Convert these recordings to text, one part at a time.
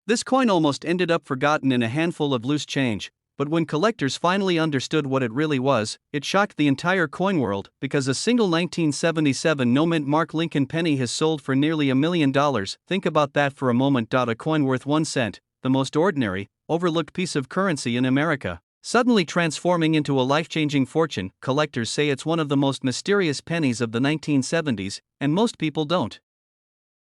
This coin almost ended up forgotten in a handful of loose change, but when collectors finally understood what it really was, it shocked the entire coin world because a single 1977 no-mint Mark Lincoln penny has sold for nearly $1 million. Think about that for a moment. A coin worth 1 cent, the most ordinary, overlooked piece of currency in America, suddenly transforming into a life-changing fortune. Collectors say it's one of the most mysterious pennies of the 1970s, and most people don't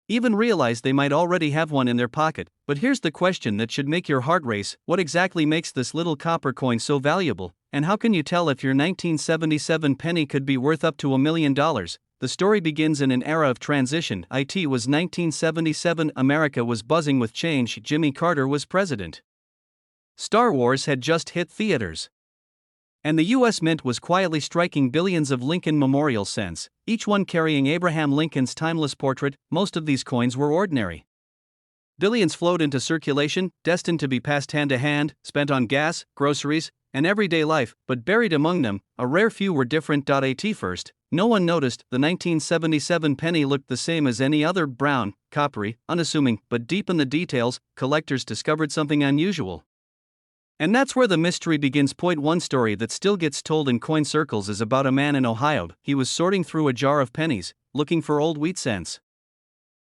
even realize they might already have one in their pocket. But here's the question that should make your heart race: what exactly makes this little copper coin so valuable, and how can you tell if your 1977 penny could be worth up to $1 million? The story begins in an era of transition. It was 1977, America was buzzing with change, Jimmy Carter was president. Star Wars had just hit theaters, and the U.S. Mint was quietly striking billions of Lincoln memorial cents, each one carrying Abraham Lincoln's timeless portrait. Most of these coins were ordinary. Billions flowed into circulation, destined to be passed hand to hand, spent on gas, groceries, and everyday life, but buried among them, a rare few were different. At first, no one noticed. The 1977 penny looked the same as any other: brown, coppery, unassuming, but deep in the details, collectors discovered something unusual. And that's where the mystery begins. Point 1: story that still gets told in coin circles is about a man in Ohio. He was sorting through a jar of pennies, looking for old wheat cents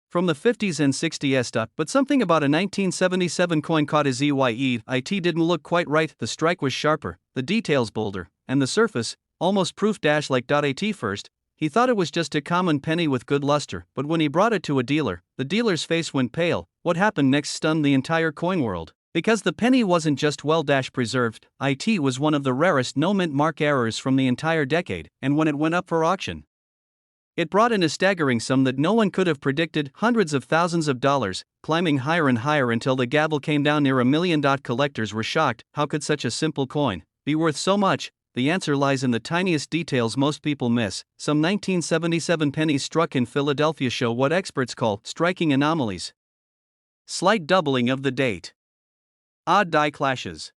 from the 50s and 60s. But something about a 1977 coin caught his eye. It didn't look quite right. The strike was sharper, the details bolder, and the surface almost proof like. At first, he thought it was just a common penny with good luster, but when he brought it to a dealer, the dealer's face went pale. What happened next stunned the entire coin world. Because the penny wasn't just well-preserved, it was one of the rarest no-mint mark errors from the entire decade, and when it went up for auction, it brought in a staggering sum that no one could have predicted: hundreds of thousands of dollars, climbing higher and higher until the gavel came down near $1 million. Collectors were shocked. How could such a simple coin be worth so much? The answer lies in the tiniest details most people miss. Some 1977 pennies struck in Philadelphia show what experts call striking anomalies. Slight doubling of the date, odd die clashes,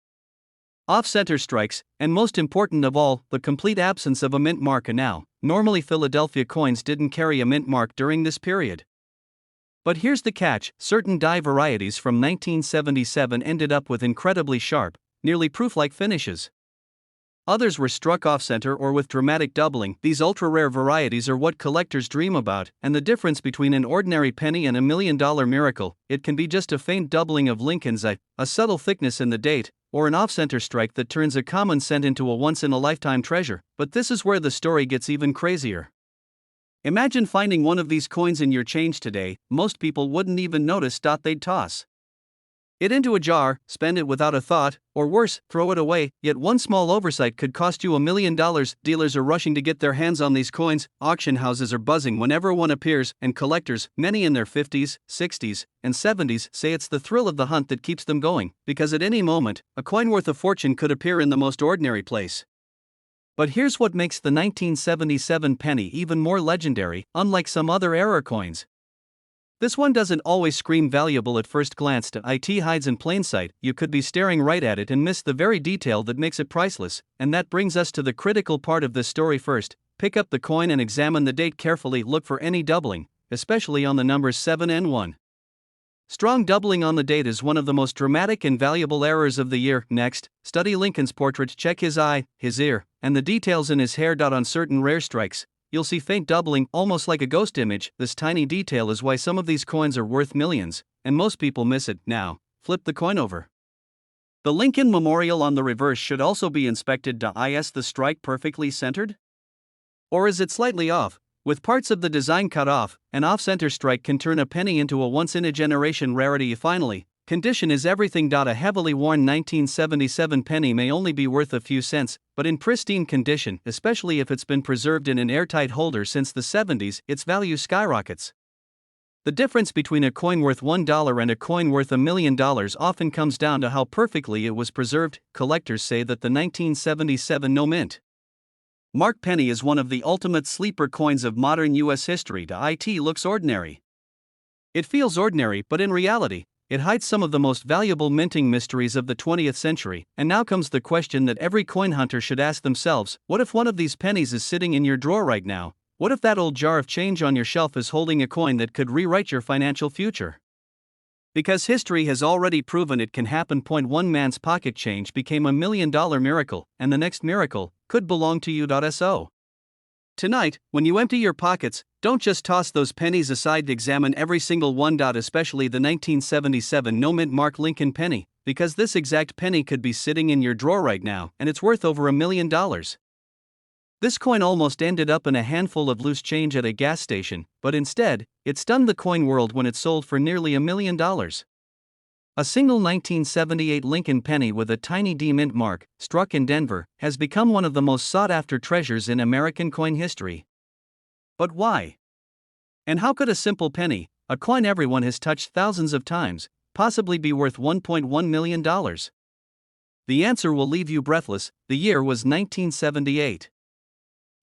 off-center strikes, and most important of all, the complete absence of a mint mark. Now, normally Philadelphia coins didn't carry a mint mark during this period. But here's the catch: certain die varieties from 1977 ended up with incredibly sharp, nearly proof-like finishes. Others were struck off-center or with dramatic doubling. These ultra-rare varieties are what collectors dream about, and the difference between an ordinary penny and $1 million miracle: it can be just a faint doubling of Lincoln's eye, a subtle thickness in the date, or an off-center strike that turns a common cent into a once-in-a-lifetime treasure. But this is where the story gets even crazier. Imagine finding one of these coins in your change today. Most people wouldn't even notice. They'd toss it into a jar, spend it without a thought, or worse, throw it away. Yet one small oversight could cost you $1 million. Dealers are rushing to get their hands on these coins, auction houses are buzzing whenever one appears, and collectors, many in their 50s, 60s, and 70s, say it's the thrill of the hunt that keeps them going, because at any moment, a coin worth a fortune could appear in the most ordinary place. But here's what makes the 1977 penny even more legendary. Unlike some other era coins, this one doesn't always scream valuable at first glance. It hides in plain sight. You could be staring right at it and miss the very detail that makes it priceless. And that brings us to the critical part of this story. First, pick up the coin and examine the date carefully. Look for any doubling, especially on the numbers 7 and 1. Strong doubling on the date is one of the most dramatic and valuable errors of the year. Next, study Lincoln's portrait. Check his eye, his ear, and the details in his hair. On certain rare strikes, you'll see faint doubling, almost like a ghost image. This tiny detail is why some of these coins are worth millions, and most people miss it. Now, flip the coin over. The Lincoln memorial on the reverse should also be inspected. Is the strike perfectly centered? Or is it slightly off, with parts of the design cut off? An off-center strike can turn a penny into a once-in-a-generation rarity. Finally, condition is everything. A heavily worn 1977 penny may only be worth a few cents, but in pristine condition, especially if it's been preserved in an airtight holder since the 70s, its value skyrockets. The difference between a coin worth $1 and a coin worth $1 million often comes down to how perfectly it was preserved. Collectors say that the 1977 no-mint mark penny is one of the ultimate sleeper coins of modern U.S. history. It looks ordinary. It feels ordinary, but in reality, it hides some of the most valuable minting mysteries of the 20th century. And now comes the question that every coin hunter should ask themselves: what if one of these pennies is sitting in your drawer right now? What if that old jar of change on your shelf is holding a coin that could rewrite your financial future? Because history has already proven it can happen. One man's pocket change became $1 million miracle, and the next miracle could belong to you. So tonight, when you empty your pockets, don't just toss those pennies aside, examine every single one. Especially the 1977 no-mint Mark Lincoln penny, because this exact penny could be sitting in your drawer right now, and it's worth over $1 million. This coin almost ended up in a handful of loose change at a gas station, but instead, it stunned the coin world when it sold for nearly $1 million. A single 1978 Lincoln penny with a tiny D mint mark, struck in Denver, has become one of the most sought-after treasures in American coin history. But why? And how could a simple penny, a coin everyone has touched thousands of times, possibly be worth $1.1 million? The answer will leave you breathless. The year was 1978.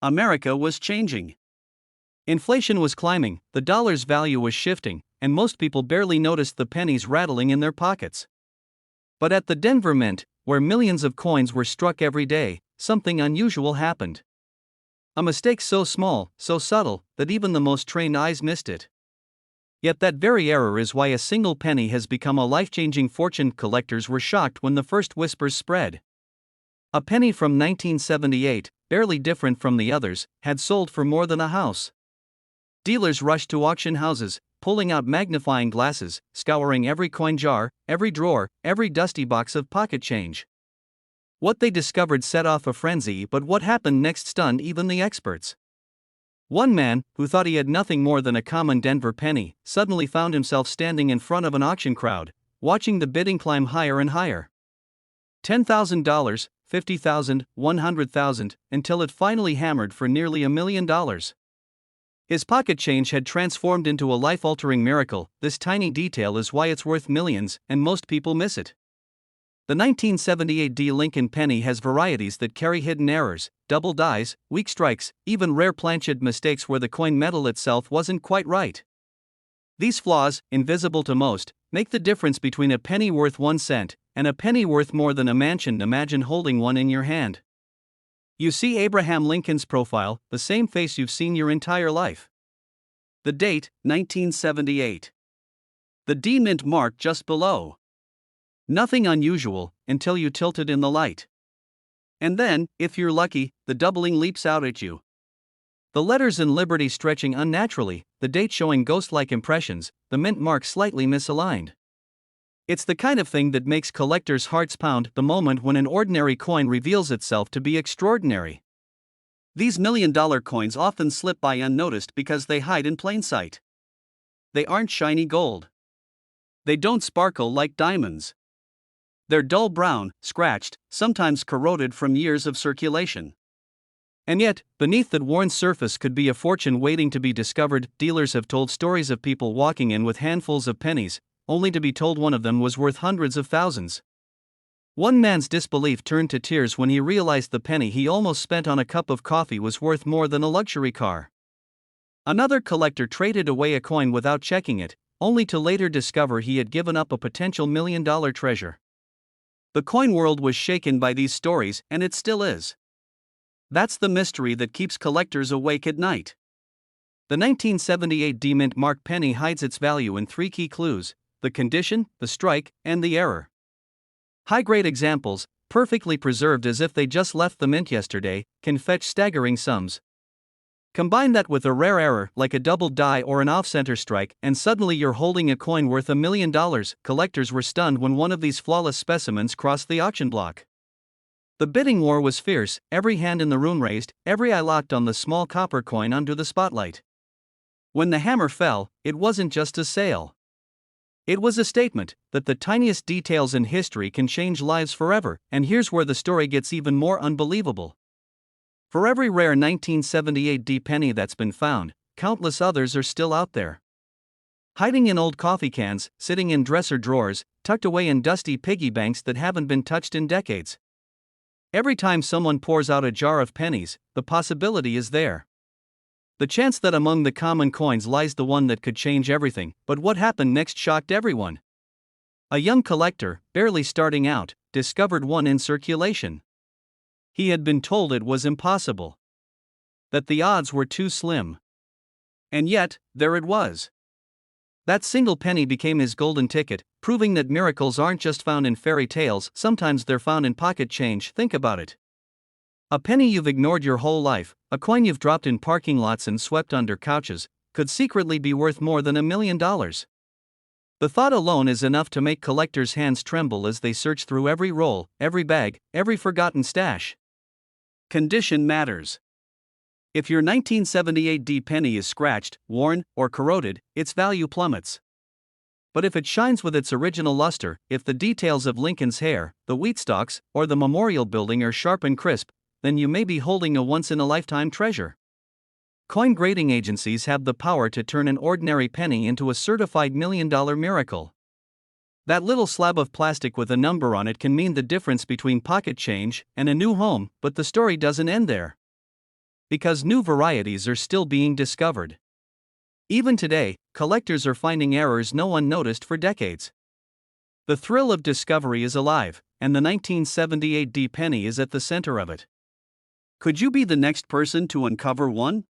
America was changing. Inflation was climbing, the dollar's value was shifting, and most people barely noticed the pennies rattling in their pockets. But at the Denver Mint, where millions of coins were struck every day, something unusual happened. A mistake so small, so subtle, that even the most trained eyes missed it. Yet that very error is why a single penny has become a life-changing fortune. Collectors were shocked when the first whispers spread. A penny from 1978, barely different from the others, had sold for more than a house. Dealers rushed to auction houses, pulling out magnifying glasses, scouring every coin jar, every drawer, every dusty box of pocket change. What they discovered set off a frenzy, but what happened next stunned even the experts. One man, who thought he had nothing more than a common Denver penny, suddenly found himself standing in front of an auction crowd, watching the bidding climb higher and higher. $10,000, $50,000, $100,000, until it finally hammered for nearly $1 million. His pocket change had transformed into a life-altering miracle. This tiny detail is why it's worth millions, and most people miss it. The 1978 D Lincoln penny has varieties that carry hidden errors, double dies, weak strikes, even rare planchet mistakes where the coin metal itself wasn't quite right. These flaws, invisible to most, make the difference between a penny worth 1 cent and a penny worth more than a mansion. Imagine holding one in your hand. You see Abraham Lincoln's profile, the same face you've seen your entire life. The date, 1978. The D mint mark just below. Nothing unusual, until you tilt it in the light. And then, if you're lucky, the doubling leaps out at you. The letters in Liberty stretching unnaturally, the date showing ghost-like impressions, the mint mark slightly misaligned. It's the kind of thing that makes collectors' hearts pound the moment when an ordinary coin reveals itself to be extraordinary. These $1 million coins often slip by unnoticed because they hide in plain sight. They aren't shiny gold. They don't sparkle like diamonds. They're dull brown, scratched, sometimes corroded from years of circulation. And yet, beneath that worn surface could be a fortune waiting to be discovered. Dealers have told stories of people walking in with handfuls of pennies, only to be told one of them was worth hundreds of thousands. One man's disbelief turned to tears when he realized the penny he almost spent on a cup of coffee was worth more than a luxury car. Another collector traded away a coin without checking it, only to later discover he had given up a potential $1 million treasure. The coin world was shaken by these stories, and it still is. That's the mystery that keeps collectors awake at night. The 1978 D mint mark penny hides its value in 3 key clues: the condition, the strike, and the error. High-grade examples, perfectly preserved as if they just left the mint yesterday, can fetch staggering sums. Combine that with a rare error like a double die or an off-center strike, and suddenly you're holding a coin worth $1 million. Collectors were stunned when one of these flawless specimens crossed the auction block. The bidding war was fierce, every hand in the room raised, every eye locked on the small copper coin under the spotlight. When the hammer fell, it wasn't just a sale. It was a statement that the tiniest details in history can change lives forever, and here's where the story gets even more unbelievable. For every rare 1978 D penny that's been found, countless others are still out there. Hiding in old coffee cans, sitting in dresser drawers, tucked away in dusty piggy banks that haven't been touched in decades. Every time someone pours out a jar of pennies, the possibility is there. The chance that among the common coins lies the one that could change everything. But what happened next shocked everyone. A young collector, barely starting out, discovered one in circulation. He had been told it was impossible, that the odds were too slim. And yet, there it was. That single penny became his golden ticket, proving that miracles aren't just found in fairy tales, sometimes they're found in pocket change. Think about it. A penny you've ignored your whole life, a coin you've dropped in parking lots and swept under couches, could secretly be worth more than $1 million. The thought alone is enough to make collectors' hands tremble as they search through every roll, every bag, every forgotten stash. Condition matters. If your 1978 D penny is scratched, worn, or corroded, its value plummets. But if it shines with its original luster, if the details of Lincoln's hair, the wheat stalks, or the memorial building are sharp and crisp, then you may be holding a once-in-a-lifetime treasure. Coin grading agencies have the power to turn an ordinary penny into a certified $1 million miracle. That little slab of plastic with a number on it can mean the difference between pocket change and a new home, but the story doesn't end there. Because new varieties are still being discovered. Even today, collectors are finding errors no one noticed for decades. The thrill of discovery is alive, and the 1978 D penny is at the center of it. Could you be the next person to uncover one?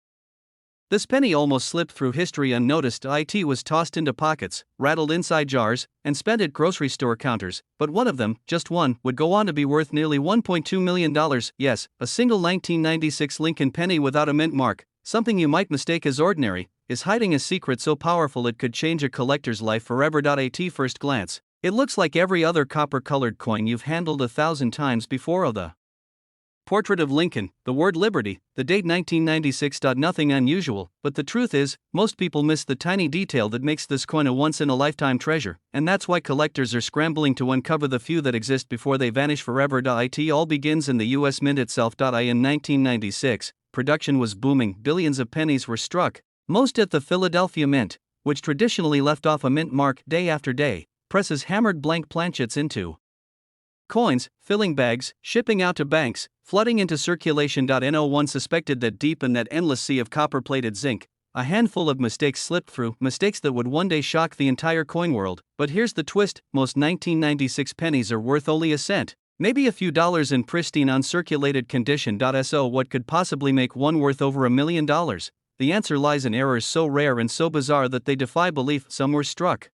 This penny almost slipped through history unnoticed. It was tossed into pockets, rattled inside jars, and spent at grocery store counters, but one of them, just one, would go on to be worth nearly $1.2 million. Yes, a single 1996 Lincoln penny without a mint mark, something you might mistake as ordinary, is hiding a secret so powerful it could change a collector's life forever. At first glance, it looks like every other copper-colored coin you've handled 1,000 times before. The portrait of Lincoln, the word liberty, the date 1996. Nothing unusual, but the truth is, most people miss the tiny detail that makes this coin a once-in-a-lifetime treasure, and that's why collectors are scrambling to uncover the few that exist before they vanish forever. It all begins in the US Mint itself. In 1996, production was booming, billions of pennies were struck, most at the Philadelphia Mint, which traditionally left off a mint mark day after day. Presses hammered blank planchets into coins, filling bags, shipping out to banks, flooding into circulation. No one suspected that deep in that endless sea of copper-plated zinc, a handful of mistakes slipped through, mistakes that would one day shock the entire coin world. But here's the twist: most 1996 pennies are worth only a cent, maybe a few dollars in pristine uncirculated condition. So what could possibly make one worth over $1 million? The answer lies in errors so rare and so bizarre that they defy belief. Some were struck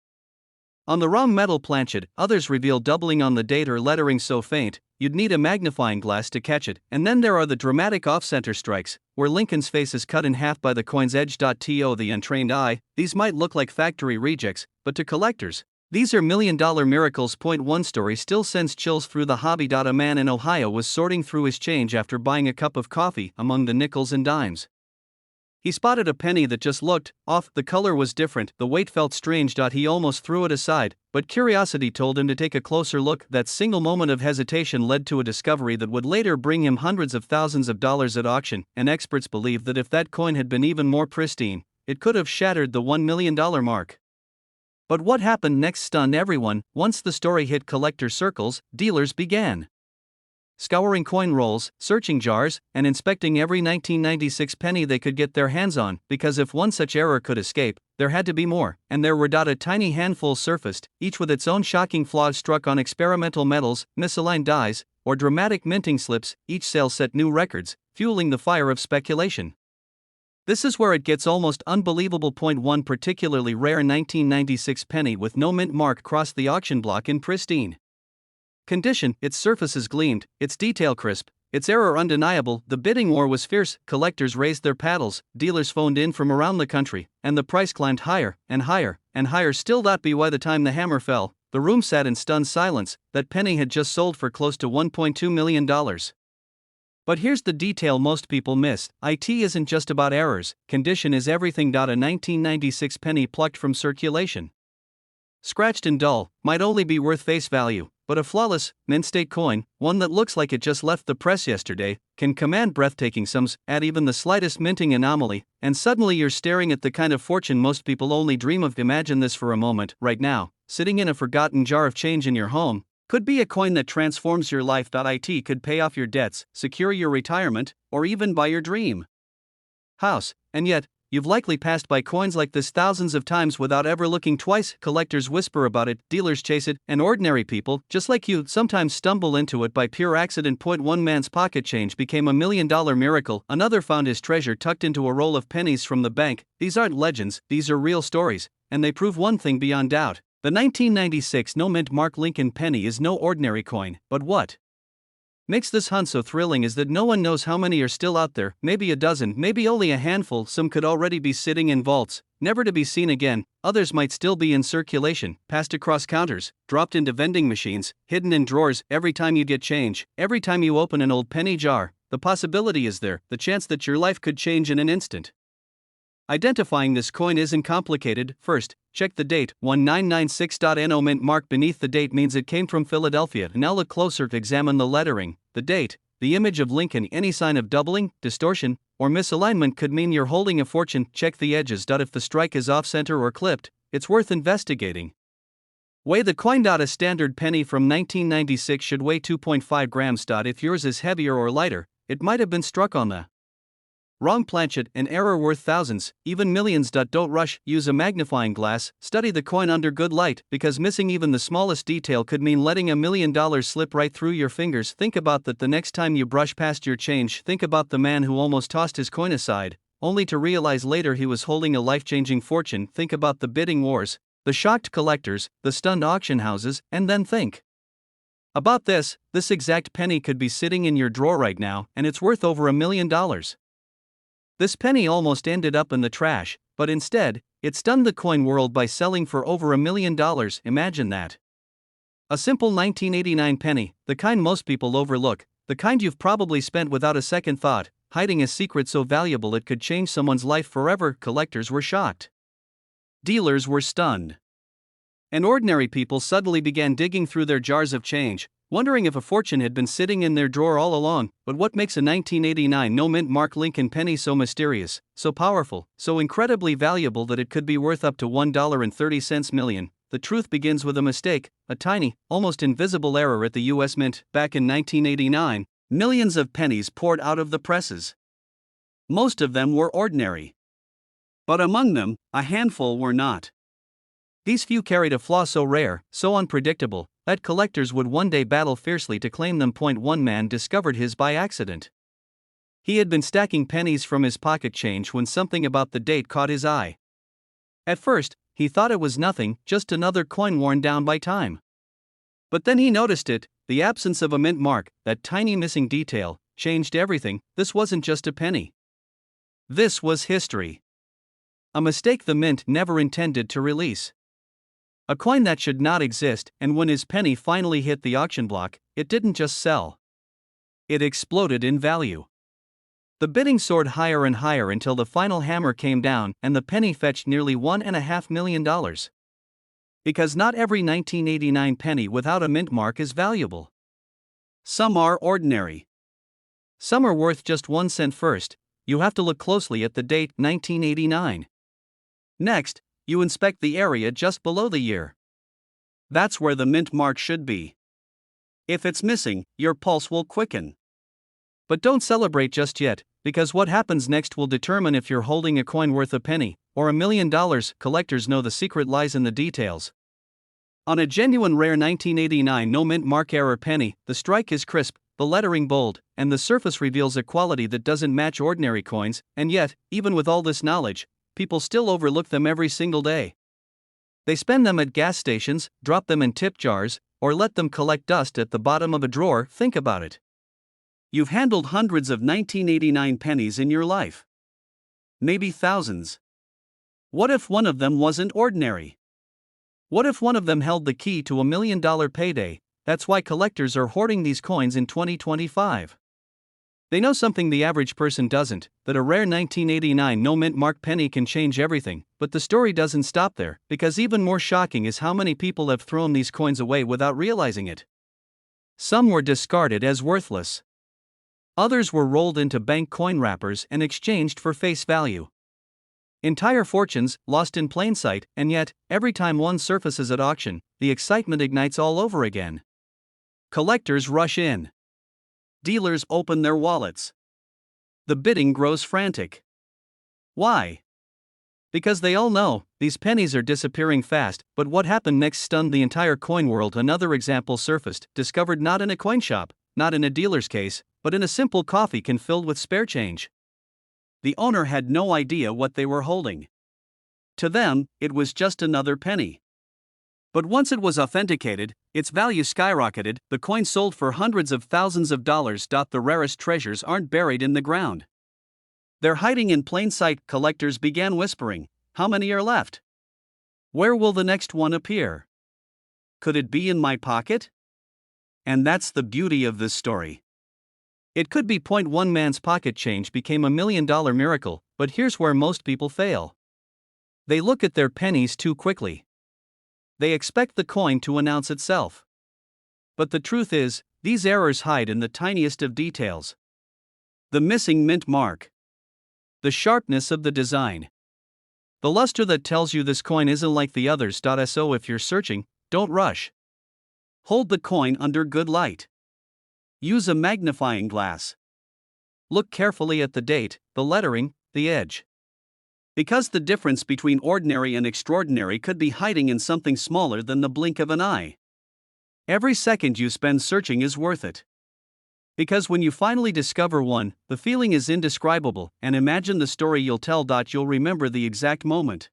on the wrong metal planchet, others reveal doubling on the date or lettering so faint, you'd need a magnifying glass to catch it, and then there are the dramatic off-center strikes, where Lincoln's face is cut in half by the coin's edge. To the untrained eye, these might look like factory rejects, but to collectors, these are $1 million miracles. One story still sends chills through the hobby. A man in Ohio was sorting through his change after buying a cup of coffee among the nickels and dimes. He spotted a penny that just looked off. The color was different, the weight felt strange. He almost threw it aside, but curiosity told him to take a closer look. That single moment of hesitation led to a discovery that would later bring him hundreds of thousands of dollars at auction, and experts believe that if that coin had been even more pristine, it could have shattered the $1 million mark. But what happened next stunned everyone. Once the story hit collector circles, dealers began scouring coin rolls, searching jars, and inspecting every 1996 penny they could get their hands on, because if one such error could escape, there had to be more, and there were. A tiny handful surfaced, each with its own shocking flaws struck on experimental metals, misaligned dies, or dramatic minting slips. Each sale set new records, fueling the fire of speculation. This is where it gets almost unbelievable. One particularly rare 1996 penny with no mint mark crossed the auction block in pristine condition, its surfaces gleamed, its detail crisp, its error undeniable. The bidding war was fierce, collectors raised their paddles, dealers phoned in from around the country, and the price climbed higher, and higher, and higher still. By the time the hammer fell, the room sat in stunned silence. That penny had just sold for close to $1.2 million. But here's the detail most people miss: it isn't just about errors, condition is everything. A 1996 penny plucked from circulation, scratched and dull, might only be worth face value, but a flawless, mint-state coin, one that looks like it just left the press yesterday, can command breathtaking sums. Add even the slightest minting anomaly, and suddenly you're staring at the kind of fortune most people only dream of. Imagine this for a moment. Right now, sitting in a forgotten jar of change in your home, could be a coin that transforms your life. It could pay off your debts, secure your retirement, or even buy your dream house, and yet, you've likely passed by coins like this thousands of times without ever looking twice. Collectors whisper about it, dealers chase it, and ordinary people, just like you, sometimes stumble into it by pure accident. One man's pocket change became $1 million miracle, another found his treasure tucked into a roll of pennies from the bank. These aren't legends, these are real stories, and they prove one thing beyond doubt. The 1996 no-mint Mark Lincoln penny is no ordinary coin, but what makes this hunt so thrilling is that no one knows how many are still out there, maybe a dozen, maybe only a handful. Some could already be sitting in vaults, never to be seen again. Others might still be in circulation, passed across counters, dropped into vending machines, hidden in drawers. Every time you get change, every time you open an old penny jar, the possibility is there, the chance that your life could change in an instant. Identifying this coin isn't complicated. First, check the date, 1996.no mint mark beneath the date means it came from Philadelphia. Now look closer to examine the lettering, the date, the image of Lincoln. Any sign of doubling, distortion, or misalignment could mean you're holding a fortune. Check the edges. If the strike is off-center or clipped, it's worth investigating. Weigh the coin. A standard penny from 1996 should weigh 2.5 grams. If yours is heavier or lighter, it might have been struck on the wrong planchet, an error worth thousands, even millions. Don't rush, use a magnifying glass, study the coin under good light, because missing even the smallest detail could mean letting $1 million slip right through your fingers. Think about that the next time you brush past your change. Think about the man who almost tossed his coin aside, only to realize later he was holding a life-changing fortune. Think about the bidding wars, the shocked collectors, the stunned auction houses, and then think about this exact penny could be sitting in your drawer right now, and it's worth over $1 million. This penny almost ended up in the trash, but instead, it stunned the coin world by selling for over $1 million. Imagine that. A simple 1989 penny, the kind most people overlook, the kind you've probably spent without a second thought, hiding a secret so valuable it could change someone's life forever. Collectors were shocked. Dealers were stunned. And ordinary people suddenly began digging through their jars of change, wondering if a fortune had been sitting in their drawer all along. But what makes a 1989 no-mint Mark Lincoln penny so mysterious, so powerful, so incredibly valuable that it could be worth up to $1.30 million? The truth begins with a mistake, a tiny, almost invisible error at the US Mint. Back in 1989, millions of pennies poured out of the presses. Most of them were ordinary. But among them, a handful were not. These few carried a flaw so rare, so unpredictable, that collectors would one day battle fiercely to claim them. One man discovered his by accident. He had been stacking pennies from his pocket change when something about the date caught his eye. At first, he thought it was nothing, just another coin worn down by time. But then he noticed it, the absence of a mint mark, that tiny missing detail, changed everything. This wasn't just a penny. This was history. A mistake the mint never intended to release. A coin that should not exist, and when his penny finally hit the auction block, it didn't just sell. It exploded in value. The bidding soared higher and higher until the final hammer came down and the penny fetched nearly $1.5 million. Because not every 1989 penny without a mint mark is valuable. Some are ordinary. Some are worth just 1 cent. First, you have to look closely at the date, 1989. Next, you inspect the area just below the year. That's where the mint mark should be. If it's missing, your pulse will quicken. But don't celebrate just yet, because what happens next will determine if you're holding a coin worth a penny or $1 million. Collectors know the secret lies in the details. On a genuine rare 1989 no mint mark error penny, the strike is crisp, the lettering bold, and the surface reveals a quality that doesn't match ordinary coins. And yet, even with all this knowledge, people still overlook them every single day. They spend them at gas stations, drop them in tip jars, or let them collect dust at the bottom of a drawer. Think about it. You've handled hundreds of 1989 pennies in your life. Maybe thousands. What if one of them wasn't ordinary? What if one of them held the key to $1 million payday? That's why collectors are hoarding these coins in 2025. They know something the average person doesn't, that a rare 1989 no-mint mark penny can change everything. But the story doesn't stop there, because even more shocking is how many people have thrown these coins away without realizing it. Some were discarded as worthless. Others were rolled into bank coin wrappers and exchanged for face value. Entire fortunes lost in plain sight, and yet, every time one surfaces at auction, the excitement ignites all over again. Collectors rush in. Dealers open their wallets. The bidding grows frantic. Why? Because they all know, these pennies are disappearing fast. But what happened next stunned the entire coin world. Another example surfaced, discovered not in a coin shop, not in a dealer's case, but in a simple coffee can filled with spare change. The owner had no idea what they were holding. To them, it was just another penny. But once it was authenticated, its value skyrocketed. The coin sold for hundreds of thousands of dollars. The rarest treasures aren't buried in the ground. They're hiding in plain sight. Collectors began whispering, "How many are left? Where will the next one appear? Could it be in my pocket?" And that's the beauty of this story. It could be. One man's pocket change became $1 million miracle, but here's where most people fail. They look at their pennies too quickly. They expect the coin to announce itself. But the truth is, these errors hide in the tiniest of details. The missing mint mark. The sharpness of the design. The luster that tells you this coin isn't like the others. So if you're searching, don't rush. Hold the coin under good light. Use a magnifying glass. Look carefully at the date, the lettering, the edge. Because the difference between ordinary and extraordinary could be hiding in something smaller than the blink of an eye. Every second you spend searching is worth it. Because when you finally discover one, the feeling is indescribable, and imagine the story you'll tell. You'll remember the exact moment.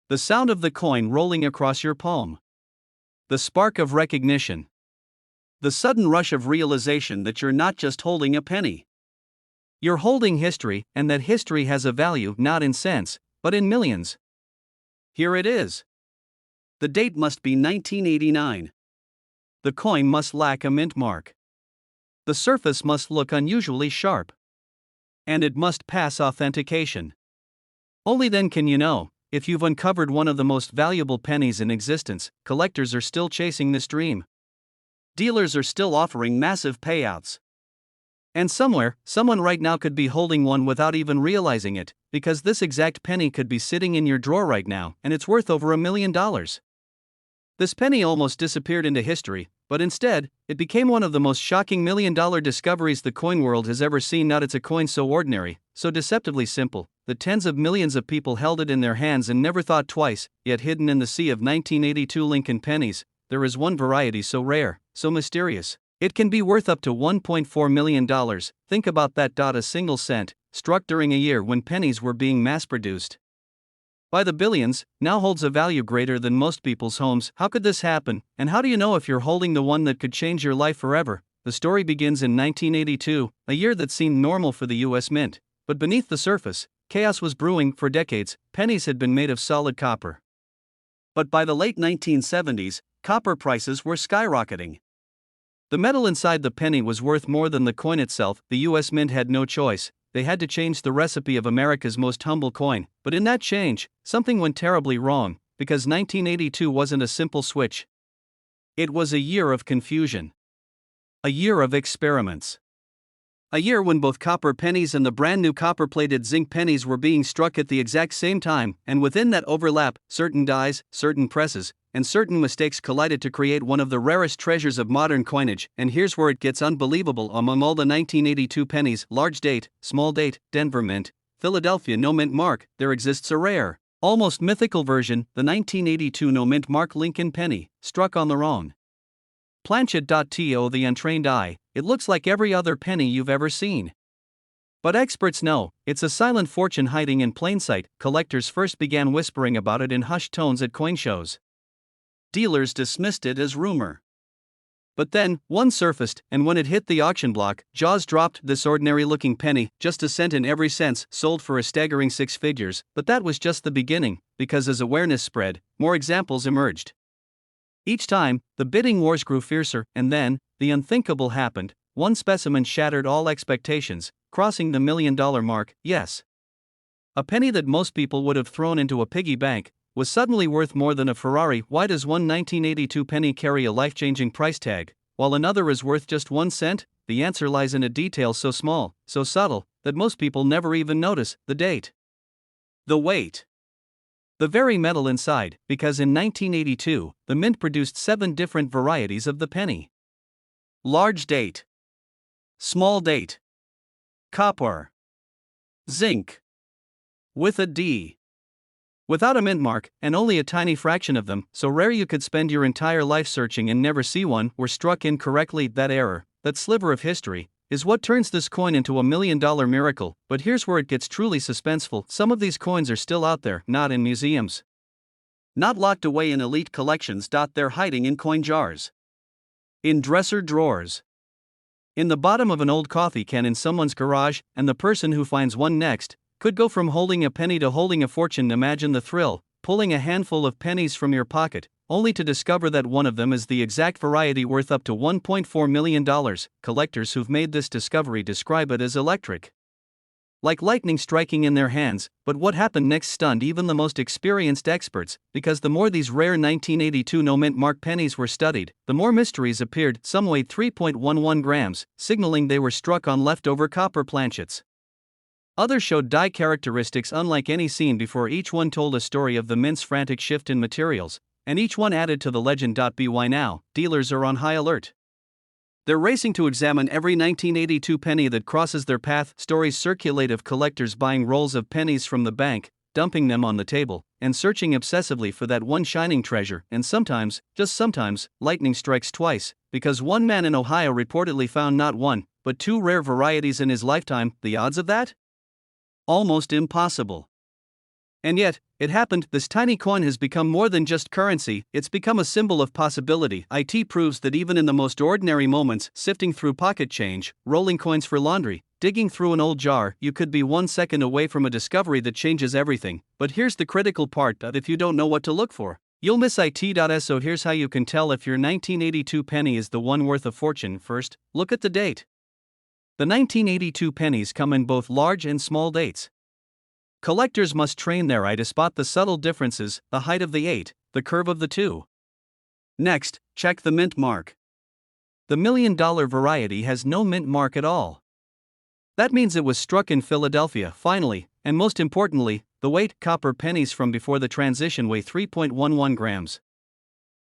The sound of the coin rolling across your palm. The spark of recognition. The sudden rush of realization that you're not just holding a penny. You're holding history, and that history has a value not in cents, but in millions. Here it is. The date must be 1989. The coin must lack a mint mark. The surface must look unusually sharp. And it must pass authentication. Only then can you know if you've uncovered one of the most valuable pennies in existence. Collectors are still chasing this dream. Dealers are still offering massive payouts. And somewhere, someone right now could be holding one without even realizing it, because this exact penny could be sitting in your drawer right now, and it's worth over $1 million. This penny almost disappeared into history, but instead, it became one of the most shocking $1 million discoveries the coin world has ever seen. It's a coin so ordinary, so deceptively simple, that tens of millions of people held it in their hands and never thought twice. Yet hidden in the sea of 1982 Lincoln pennies, there is one variety so rare, so mysterious. It can be worth up to $1.4 million. Think about that. A single cent, struck during a year when pennies were being mass-produced by the billions, now holds a value greater than most people's homes. How could this happen, and how do you know if you're holding the one that could change your life forever? The story begins in 1982, a year that seemed normal for the US Mint. But beneath the surface, chaos was brewing. For decades, pennies had been made of solid copper. But by the late 1970s, copper prices were skyrocketing. The metal inside the penny was worth more than the coin itself. The US Mint had no choice. They had to change the recipe of America's most humble coin. But in that change, something went terribly wrong, because 1982 wasn't a simple switch. It was a year of confusion. A year of experiments. A year when both copper pennies and the brand new copper-plated zinc pennies were being struck at the exact same time, and within that overlap, certain dies, certain presses, and certain mistakes collided to create one of the rarest treasures of modern coinage. And here's where it gets unbelievable. Among all the 1982 pennies, large date, small date, Denver Mint, Philadelphia no mint mark, there exists a rare, almost mythical version, the 1982 no mint mark Lincoln penny, struck on the wrong planchet. To the untrained eye, it looks like every other penny you've ever seen. But experts know, it's a silent fortune hiding in plain sight. Collectors first began whispering about it in hushed tones at coin shows. Dealers dismissed it as rumor. But then, one surfaced, and when it hit the auction block, jaws dropped. This ordinary-looking penny, just a cent in every sense, sold for a staggering 6 figures. But that was just the beginning, because as awareness spread, more examples emerged. Each time, the bidding wars grew fiercer, and then, the unthinkable happened. One specimen shattered all expectations, crossing the $1 million mark. Yes. A penny that most people would have thrown into a piggy bank was suddenly worth more than a Ferrari. Why does one 1982 penny carry a life-changing price tag, while another is worth just 1 cent? The answer lies in a detail so small, so subtle, that most people never even notice: the date. The weight. The very metal inside, because in 1982, the mint produced 7 different varieties of the penny. Large date. Small date. Copper. Zinc. With a D. Without a mint mark, and only a tiny fraction of them, so rare you could spend your entire life searching and never see one, were struck incorrectly. That error, that sliver of history, is what turns this coin into a $1 million miracle, but here's where it gets truly suspenseful. Some of these coins are still out there, not in museums, not locked away in elite collections. They're hiding in coin jars, in dresser drawers, in the bottom of an old coffee can in someone's garage, and the person who finds one next could go from holding a penny to holding a fortune. Imagine the thrill, pulling a handful of pennies from your pocket, only to discover that one of them is the exact variety worth up to $1.4 million. Collectors who've made this discovery describe it as electric, like lightning striking in their hands. But what happened next stunned even the most experienced experts, because the more these rare 1982 no-mint mark pennies were studied, the more mysteries appeared. Some weighed 3.11 grams, signaling they were struck on leftover copper planchets. Others showed die characteristics unlike any seen before. Each one told a story of the mint's frantic shift in materials, and each one added to the legend. By now, dealers are on high alert. They're racing to examine every 1982 penny that crosses their path. Stories circulate of collectors buying rolls of pennies from the bank, dumping them on the table, and searching obsessively for that one shining treasure. And sometimes, just sometimes, lightning strikes twice, because one man in Ohio reportedly found not one, but two rare varieties in his lifetime. The odds of that? Almost impossible. And yet, it happened. This tiny coin has become more than just currency, it's become a symbol of possibility. It proves that even in the most ordinary moments, sifting through pocket change, rolling coins for laundry, digging through an old jar, you could be 1 second away from a discovery that changes everything. But here's the critical part: that if you don't know what to look for, you'll miss it. So here's how you can tell if your 1982 penny is the one worth a fortune. First, look at the date. The 1982 pennies come in both large and small dates. Collectors must train their eye to spot the subtle differences: the height of the 8, the curve of the 2. Next, check the mint mark. The $1 million variety has no mint mark at all. That means it was struck in Philadelphia. Finally, and most importantly, the weight: copper pennies from before the transition weigh 3.11 grams.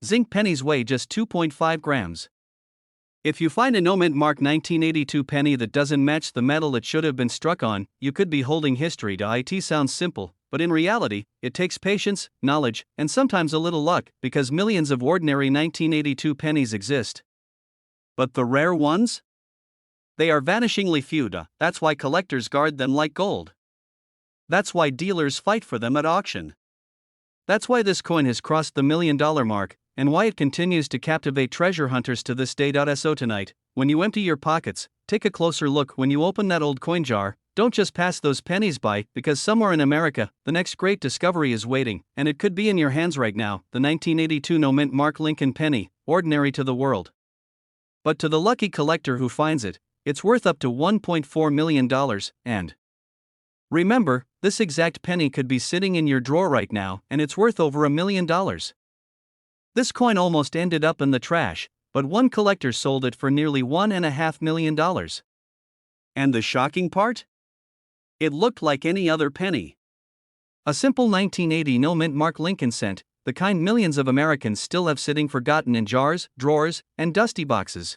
Zinc pennies weigh just 2.5 grams. If you find a no-mint mark 1982 penny that doesn't match the metal it should have been struck on, you could be holding history. It sounds simple, but in reality, it takes patience, knowledge, and sometimes a little luck, because millions of ordinary 1982 pennies exist. But the rare ones? They are vanishingly few. That's why collectors guard them like gold. That's why dealers fight for them at auction. That's why this coin has crossed the $1 million mark, and why it continues to captivate treasure hunters to this day. So tonight, when you empty your pockets, take a closer look. When you open that old coin jar, don't just pass those pennies by, because somewhere in America, the next great discovery is waiting, and it could be in your hands right now. The 1982 no-mint mark Lincoln penny, ordinary to the world, but to the lucky collector who finds it, it's worth up to $1.4 million. And remember, this exact penny could be sitting in your drawer right now, and it's worth over $1 million. This coin almost ended up in the trash, but one collector sold it for nearly $1.5 million. And the shocking part? It looked like any other penny. A simple 1980 no-mint mark Lincoln cent, the kind millions of Americans still have sitting forgotten in jars, drawers, and dusty boxes.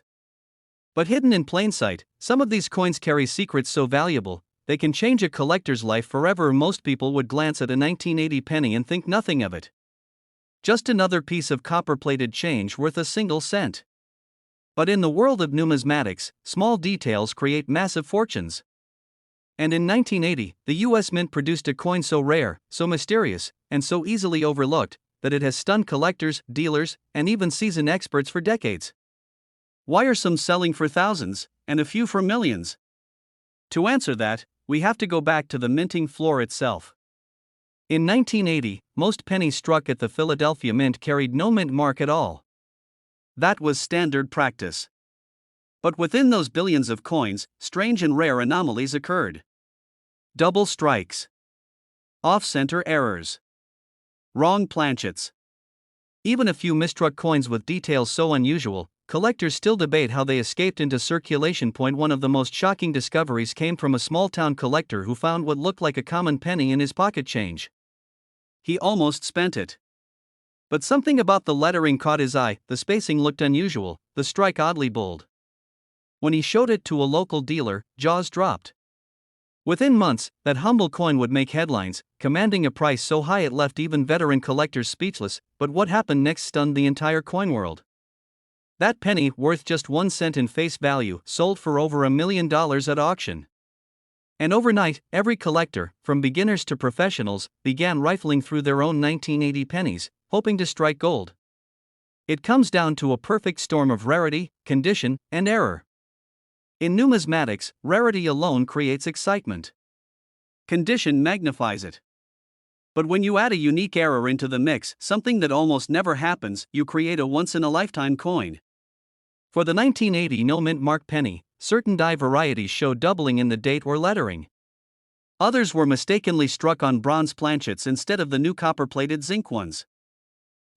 But hidden in plain sight, some of these coins carry secrets so valuable, they can change a collector's life forever. Most people would glance at a 1980 penny and think nothing of it. Just another piece of copper-plated change worth a single cent. But in the world of numismatics, small details create massive fortunes. And in 1980, the US Mint produced a coin so rare, so mysterious, and so easily overlooked, that it has stunned collectors, dealers, and even seasoned experts for decades. Why are some selling for thousands, and a few for millions? To answer that, we have to go back to the minting floor itself. In 1980, most pennies struck at the Philadelphia Mint carried no mint mark at all. That was standard practice. But within those billions of coins, strange and rare anomalies occurred. Double strikes, off-center errors, wrong planchets. Even a few misstruck coins with details so unusual, collectors still debate how they escaped into circulation. One of the most shocking discoveries came from a small-town collector who found what looked like a common penny in his pocket change. He almost spent it. But something about the lettering caught his eye. The spacing looked unusual, the strike oddly bold. When he showed it to a local dealer, jaws dropped. Within months, that humble coin would make headlines, commanding a price so high it left even veteran collectors speechless. But what happened next stunned the entire coin world. That penny, worth just 1 cent in face value, sold for over $1 million at auction. And overnight, every collector, from beginners to professionals, began rifling through their own 1980 pennies, hoping to strike gold. It comes down to a perfect storm of rarity, condition, and error. In numismatics, rarity alone creates excitement. Condition magnifies it. But when you add a unique error into the mix, something that almost never happens, you create a once-in-a-lifetime coin. For the 1980 no-mint mark penny, certain die varieties showed doubling in the date or lettering. Others were mistakenly struck on bronze planchets instead of the new copper-plated zinc ones.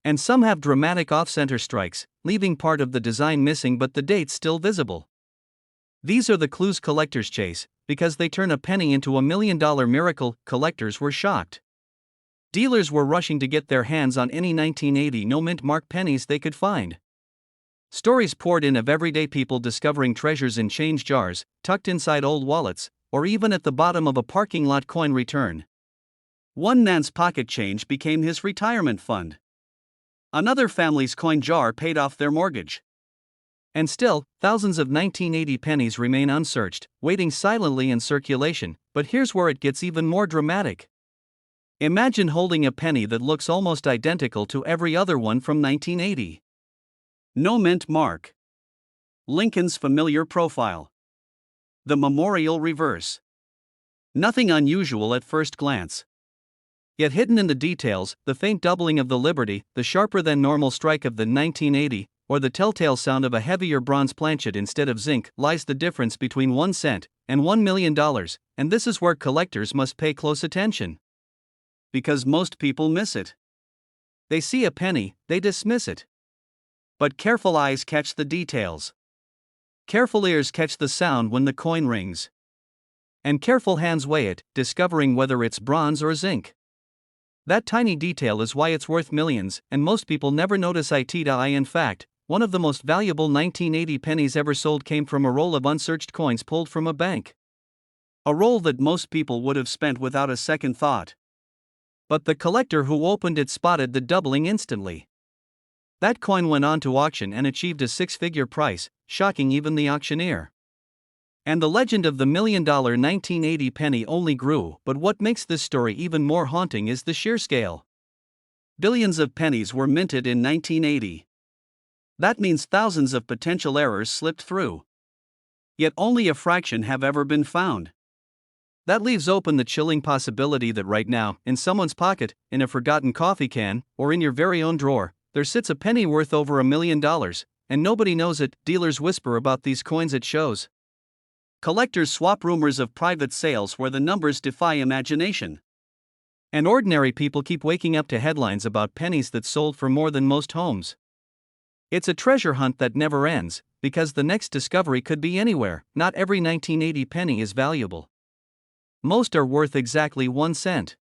And some have dramatic off-center strikes, leaving part of the design missing but the date still visible. These are the clues collectors chase, because they turn a penny into $1 million miracle. Collectors were shocked. Dealers were rushing to get their hands on any 1980 no-mint mark pennies they could find. Stories poured in of everyday people discovering treasures in change jars, tucked inside old wallets, or even at the bottom of a parking lot coin return. One man's pocket change became his retirement fund. Another family's coin jar paid off their mortgage. And still, thousands of 1980 pennies remain unsearched, waiting silently in circulation. But here's where it gets even more dramatic. Imagine holding a penny that looks almost identical to every other one from 1980. No mint mark. Lincoln's familiar profile. The memorial reverse. Nothing unusual at first glance. Yet hidden in the details, the faint doubling of the Liberty, the sharper than normal strike of the 1980, or the telltale sound of a heavier bronze planchet instead of zinc, lies the difference between 1 cent and $1 million, and this is where collectors must pay close attention. Because most people miss it. They see a penny, they dismiss it. But careful eyes catch the details. Careful ears catch the sound when the coin rings. And careful hands weigh it, discovering whether it's bronze or zinc. That tiny detail is why it's worth millions, and most people never notice it. In fact, one of the most valuable 1980 pennies ever sold came from a roll of unsearched coins pulled from a bank. A roll that most people would have spent without a second thought. But the collector who opened it spotted the doubling instantly. That coin went on to auction and achieved a six-figure price, shocking even the auctioneer. And the legend of the $1 million 1980 penny only grew. But what makes this story even more haunting is the sheer scale. Billions of pennies were minted in 1980. That means thousands of potential errors slipped through. Yet only a fraction have ever been found. That leaves open the chilling possibility that right now, in someone's pocket, in a forgotten coffee can, or in your very own drawer, there sits a penny worth over $1 million, and nobody knows it. Dealers whisper about these coins at shows. Collectors swap rumors of private sales where the numbers defy imagination. And ordinary people keep waking up to headlines about pennies that sold for more than most homes. It's a treasure hunt that never ends, because the next discovery could be anywhere. Not every 1980 penny is valuable. Most are worth exactly 1 cent.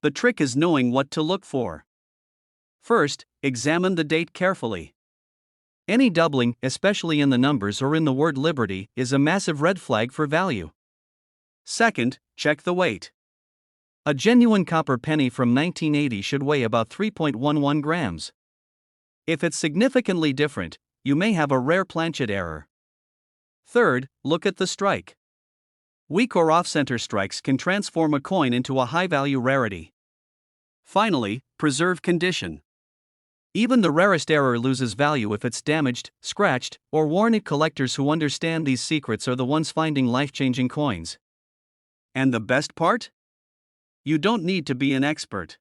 The trick is knowing what to look for. First, examine the date carefully. Any doubling, especially in the numbers or in the word Liberty, is a massive red flag for value. Second, check the weight. A genuine copper penny from 1980 should weigh about 3.11 grams. If it's significantly different, you may have a rare planchet error. Third, look at the strike. Weak or off-center strikes can transform a coin into a high-value rarity. Finally, preserve condition. Even the rarest error loses value if it's damaged, scratched, or worn. Collectors who understand these secrets are the ones finding life-changing coins. And the best part? You don't need to be an expert.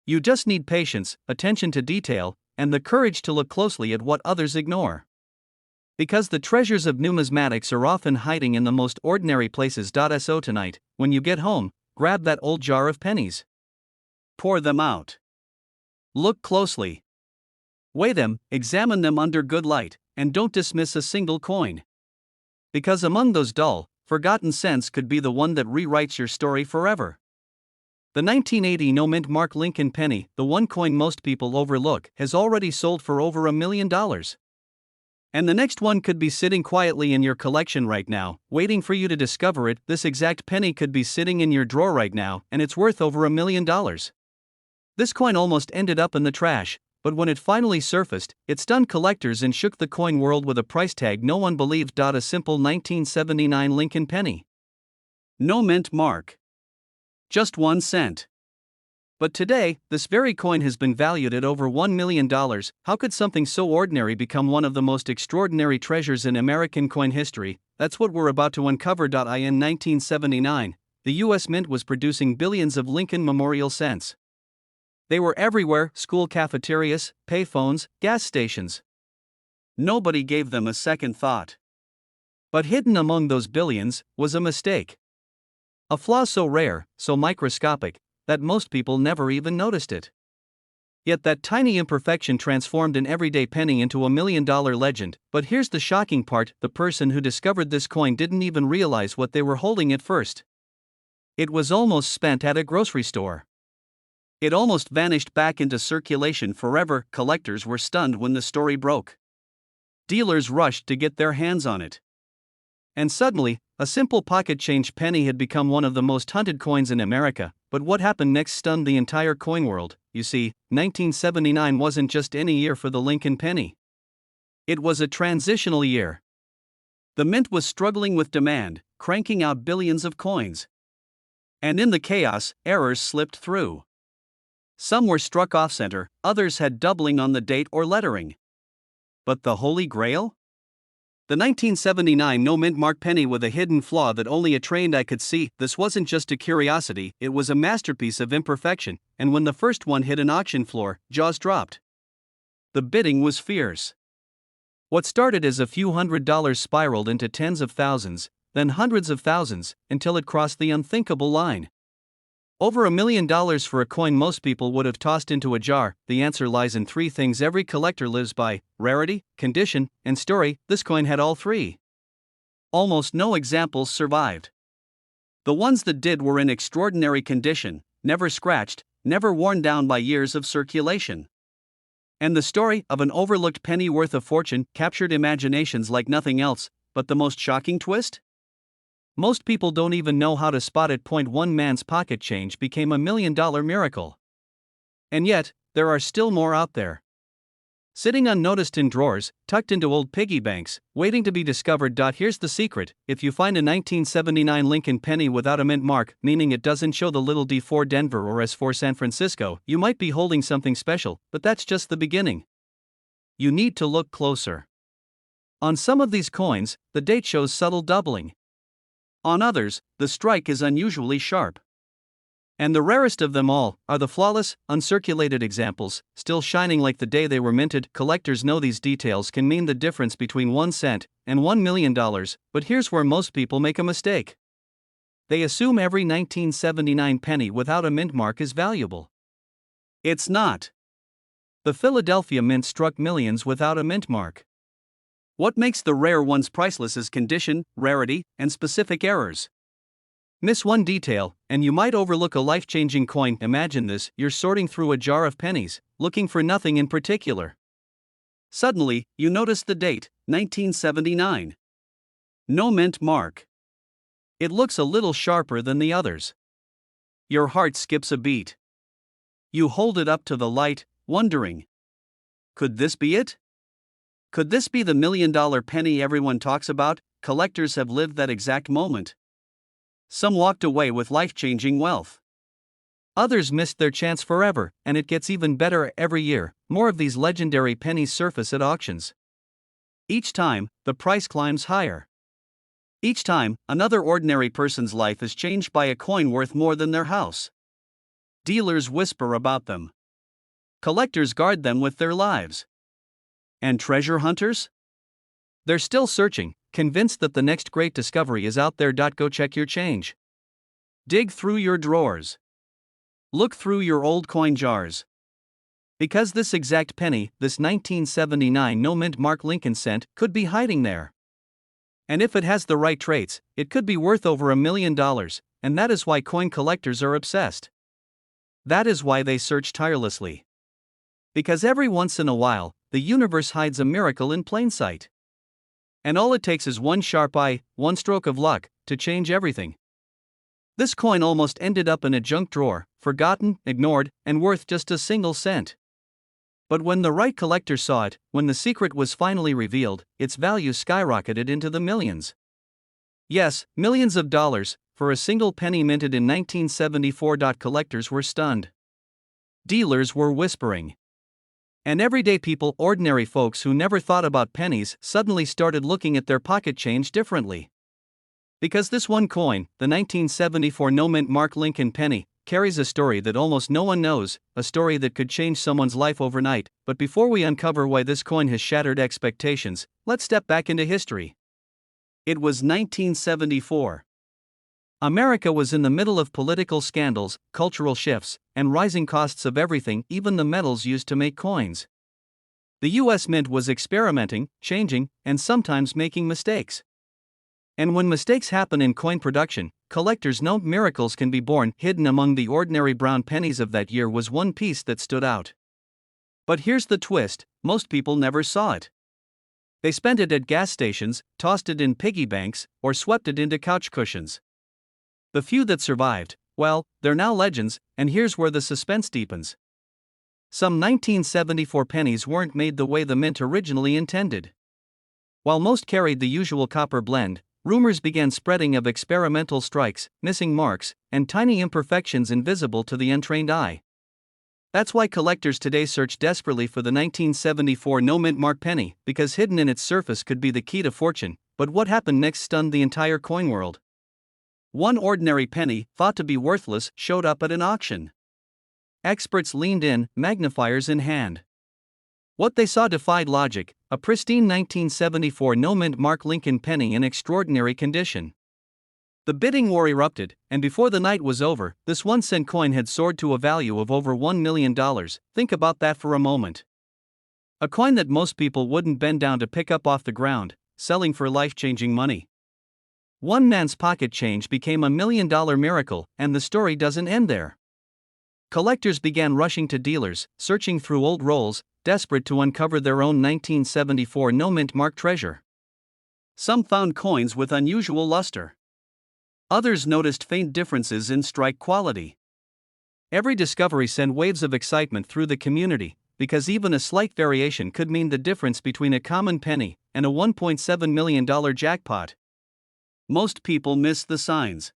You just need patience, attention to detail, and the courage to look closely at what others ignore. Because the treasures of numismatics are often hiding in the most ordinary places. So tonight, when you get home, grab that old jar of pennies. Pour them out. Look closely. Weigh them, examine them under good light, and don't dismiss a single coin. Because among those dull, forgotten cents could be the one that rewrites your story forever. The 1980 no-mint mark Lincoln penny, the one coin most people overlook, has already sold for over $1 million. And the next one could be sitting quietly in your collection right now, waiting for you to discover it. This exact penny could be sitting in your drawer right now, and it's worth over $1 million. This coin almost ended up in the trash, But when it finally surfaced, it stunned collectors and shook the coin world with a price tag no one believed. A simple 1979 Lincoln penny. No mint mark. Just 1 cent. But today, this very coin has been valued at over $1 million. How could something so ordinary become one of the most extraordinary treasures in American coin history? That's what we're about to uncover. In 1979, the U.S. Mint was producing billions of Lincoln Memorial cents. They were everywhere: school cafeterias, payphones, gas stations. Nobody gave them a second thought. But hidden among those billions was a mistake. A flaw so rare, so microscopic, that most people never even noticed it. Yet that tiny imperfection transformed an everyday penny into a $1 million legend. But here's the shocking part: the person who discovered this coin didn't even realize what they were holding at first. It was almost spent at a grocery store. It almost vanished back into circulation forever. Collectors were stunned when the story broke. Dealers rushed to get their hands on it. And suddenly, a simple pocket change penny had become one of the most hunted coins in America. But what happened next stunned the entire coin world. You see, 1979 wasn't just any year for the Lincoln penny. It was a transitional year. The mint was struggling with demand, cranking out billions of coins. And in the chaos, errors slipped through. Some were struck off-center, others had doubling on the date or lettering. But the Holy Grail? The 1979 no-mint mark penny with a hidden flaw that only a trained eye could see. This wasn't just a curiosity, it was a masterpiece of imperfection, and when the first one hit an auction floor, jaws dropped. The bidding was fierce. What started as a few $100s spiraled into tens of thousands, then hundreds of thousands, until it crossed the unthinkable line. Over $1 million for a coin most people would have tossed into a jar. The answer lies in 3 things every collector lives by: rarity, condition, and story. This coin had all 3. Almost no examples survived. The ones that did were in extraordinary condition, never scratched, never worn down by years of circulation. And the story of an overlooked penny worth a fortune captured imaginations like nothing else. But the most shocking twist? Most people don't even know how to spot it. One man's pocket change became a $1 million miracle. And yet, there are still more out there. Sitting unnoticed in drawers, tucked into old piggy banks, waiting to be discovered. Here's the secret: if you find a 1979 Lincoln penny without a mint mark, meaning it doesn't show the little D for Denver or S for San Francisco, you might be holding something special, but that's just the beginning. You need to look closer. On some of these coins, the date shows subtle doubling. On others, the strike is unusually sharp. And the rarest of them all are the flawless, uncirculated examples, still shining like the day they were minted. Collectors know these details can mean the difference between 1 cent and $1 million, but here's where most people make a mistake. They assume every 1979 penny without a mint mark is valuable. It's not. The Philadelphia Mint struck millions without a mint mark. What makes the rare ones priceless is condition, rarity, and specific errors. Miss one detail, and you might overlook a life-changing coin. Imagine this: you're sorting through a jar of pennies, looking for nothing in particular. Suddenly, you notice the date, 1979. No mint mark. It looks a little sharper than the others. Your heart skips a beat. You hold it up to the light, wondering, could this be it? Could this be the $1 million penny everyone talks about? Collectors have lived that exact moment. Some walked away with life-changing wealth. Others missed their chance forever, and it gets even better every year. More of these legendary pennies surface at auctions. Each time, the price climbs higher. Each time, another ordinary person's life is changed by a coin worth more than their house. Dealers whisper about them. Collectors guard them with their lives. And treasure hunters? They're still searching, convinced that the next great discovery is out there. Go check your change. Dig through your drawers. Look through your old coin jars. Because this exact penny, this 1979 no mint mark Lincoln cent, could be hiding there. And if it has the right traits, it could be worth over $1 million, and that is why coin collectors are obsessed. That is why they search tirelessly. Because every once in a while, the universe hides a miracle in plain sight. And all it takes is one sharp eye, one stroke of luck, to change everything. This coin almost ended up in a junk drawer, forgotten, ignored, and worth just a single cent. But when the right collector saw it, when the secret was finally revealed, its value skyrocketed into the millions. Yes, millions of dollars, for a single penny minted in 1974. Collectors were stunned. Dealers were whispering. And everyday people, ordinary folks who never thought about pennies, suddenly started looking at their pocket change differently. Because this one coin, the 1974 no-mint Mark Lincoln penny, carries a story that almost no one knows, a story that could change someone's life overnight. But before we uncover why this coin has shattered expectations, let's step back into history. It was 1974. America was in the middle of political scandals, cultural shifts, and rising costs of everything, even the metals used to make coins. The US Mint was experimenting, changing, and sometimes making mistakes. And when mistakes happen in coin production, collectors know miracles can be born. Hidden among the ordinary brown pennies of that year was one piece that stood out. But here's the twist: most people never saw it. They spent it at gas stations, tossed it in piggy banks, or swept it into couch cushions. The few that survived, well, they're now legends, and here's where the suspense deepens. Some 1974 pennies weren't made the way the mint originally intended. While most carried the usual copper blend, rumors began spreading of experimental strikes, missing marks, and tiny imperfections invisible to the untrained eye. That's why collectors today search desperately for the 1974 no-mint Mark penny, because hidden in its surface could be the key to fortune. But what happened next stunned the entire coin world. One ordinary penny, thought to be worthless, showed up at an auction. Experts leaned in, magnifiers in hand. What they saw defied logic: a pristine 1974 no-mint Mark Lincoln penny in extraordinary condition. The bidding war erupted, and before the night was over, this 1-cent coin had soared to a value of over $1 million. Think about that for a moment. A coin that most people wouldn't bend down to pick up off the ground, selling for life-changing money. One man's pocket change became $1 million miracle, and the story doesn't end there. Collectors began rushing to dealers, searching through old rolls, desperate to uncover their own 1974 no-mint Mark treasure. Some found coins with unusual luster. Others noticed faint differences in strike quality. Every discovery sent waves of excitement through the community, because even a slight variation could mean the difference between a common penny and a $1.7 million jackpot. Most people miss the signs.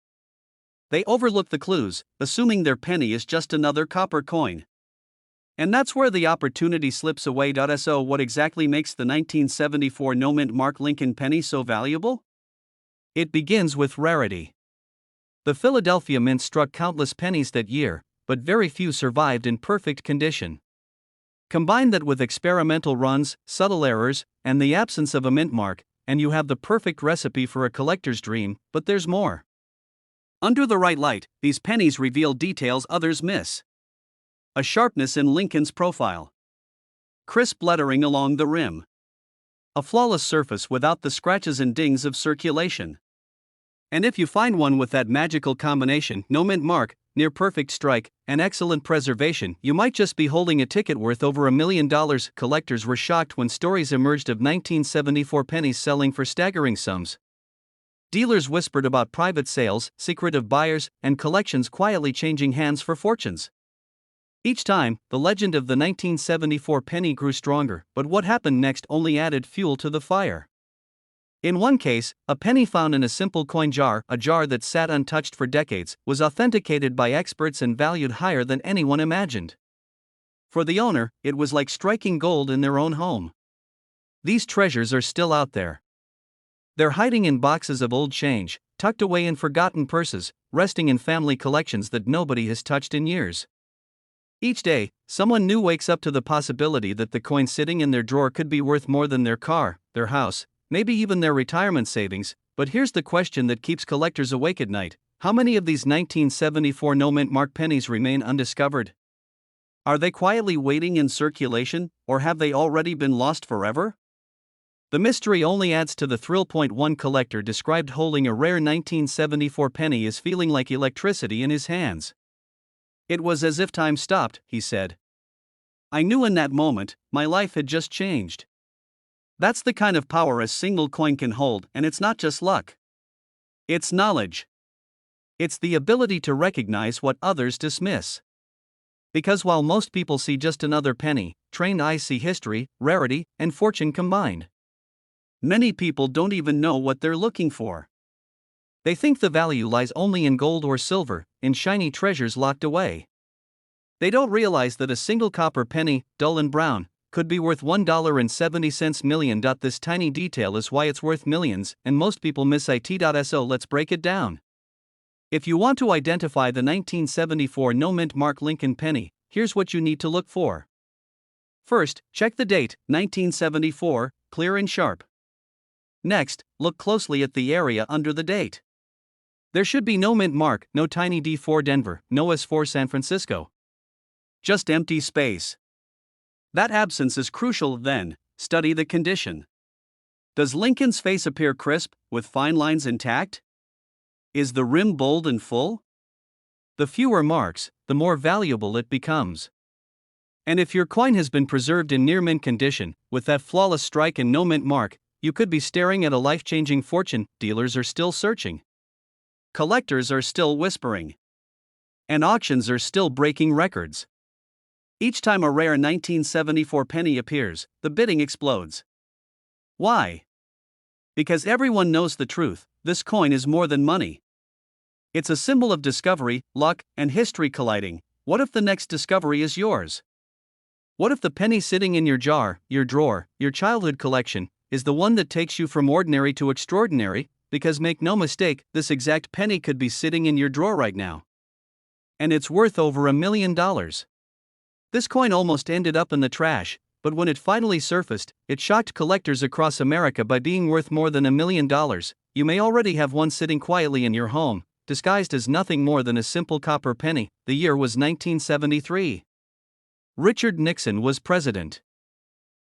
They overlook the clues, assuming their penny is just another copper coin. And that's where the opportunity slips away. So what exactly makes the 1974 no-mint Mark Lincoln penny so valuable? It begins with rarity. The Philadelphia Mint struck countless pennies that year, but very few survived in perfect condition. Combine that with experimental runs, subtle errors, and the absence of a mint mark, and you have the perfect recipe for a collector's dream. But there's more. Under the right light, these pennies reveal details others miss. A sharpness in Lincoln's profile. Crisp lettering along the rim. A flawless surface without the scratches and dings of circulation. And if you find one with that magical combination, no mint mark, near perfect strike, and excellent preservation, you might just be holding a ticket worth over $1 million. Collectors were shocked when stories emerged of 1974 pennies selling for staggering sums. Dealers whispered about private sales, secretive buyers, and collections quietly changing hands for fortunes. Each time, the legend of the 1974 penny grew stronger, but what happened next only added fuel to the fire. In one case, a penny found in a simple coin jar, a jar that sat untouched for decades, was authenticated by experts and valued higher than anyone imagined. For the owner, it was like striking gold in their own home. These treasures are still out there. They're hiding in boxes of old change, tucked away in forgotten purses, resting in family collections that nobody has touched in years. Each day, someone new wakes up to the possibility that the coin sitting in their drawer could be worth more than their car, their house, maybe even their retirement savings. But here's the question that keeps collectors awake at night: how many of these 1974 no-mint Mark pennies remain undiscovered? Are they quietly waiting in circulation, or have they already been lost forever? The mystery only adds to the thrill. One collector described holding a rare 1974 penny as feeling like electricity in his hands. "It was as if time stopped," he said. "I knew in that moment, my life had just changed." That's the kind of power a single coin can hold, and it's not just luck. It's knowledge. It's the ability to recognize what others dismiss. Because while most people see just another penny, trained eyes see history, rarity, and fortune combined. Many people don't even know what they're looking for. They think the value lies only in gold or silver, in shiny treasures locked away. They don't realize that a single copper penny, dull and brown, could be worth $1.70 million. This tiny detail is why it's worth millions, and most people miss it. So let's break it down. If you want to identify the 1974 no-mint mark Lincoln penny, here's what you need to look for. First, check the date, 1974, clear and sharp. Next, look closely at the area under the date. There should be no mint mark, no tiny D for Denver, no S for San Francisco. Just empty space. That absence is crucial. Then, study the condition. Does Lincoln's face appear crisp, with fine lines intact? Is the rim bold and full? The fewer marks, the more valuable it becomes. And if your coin has been preserved in near mint condition, with that flawless strike and no mint mark, you could be staring at a life-changing fortune. Dealers are still searching. Collectors are still whispering. And auctions are still breaking records. Each time a rare 1974 penny appears, the bidding explodes. Why? Because everyone knows the truth, this coin is more than money. It's a symbol of discovery, luck, and history colliding. What if the next discovery is yours? What if the penny sitting in your jar, your drawer, your childhood collection, is the one that takes you from ordinary to extraordinary? Because make no mistake, this exact penny could be sitting in your drawer right now. And it's worth over $1 million. This coin almost ended up in the trash, but when it finally surfaced, it shocked collectors across America by being worth more than $1 million. You may already have one sitting quietly in your home, disguised as nothing more than a simple copper penny. The year was 1973. Richard Nixon was president.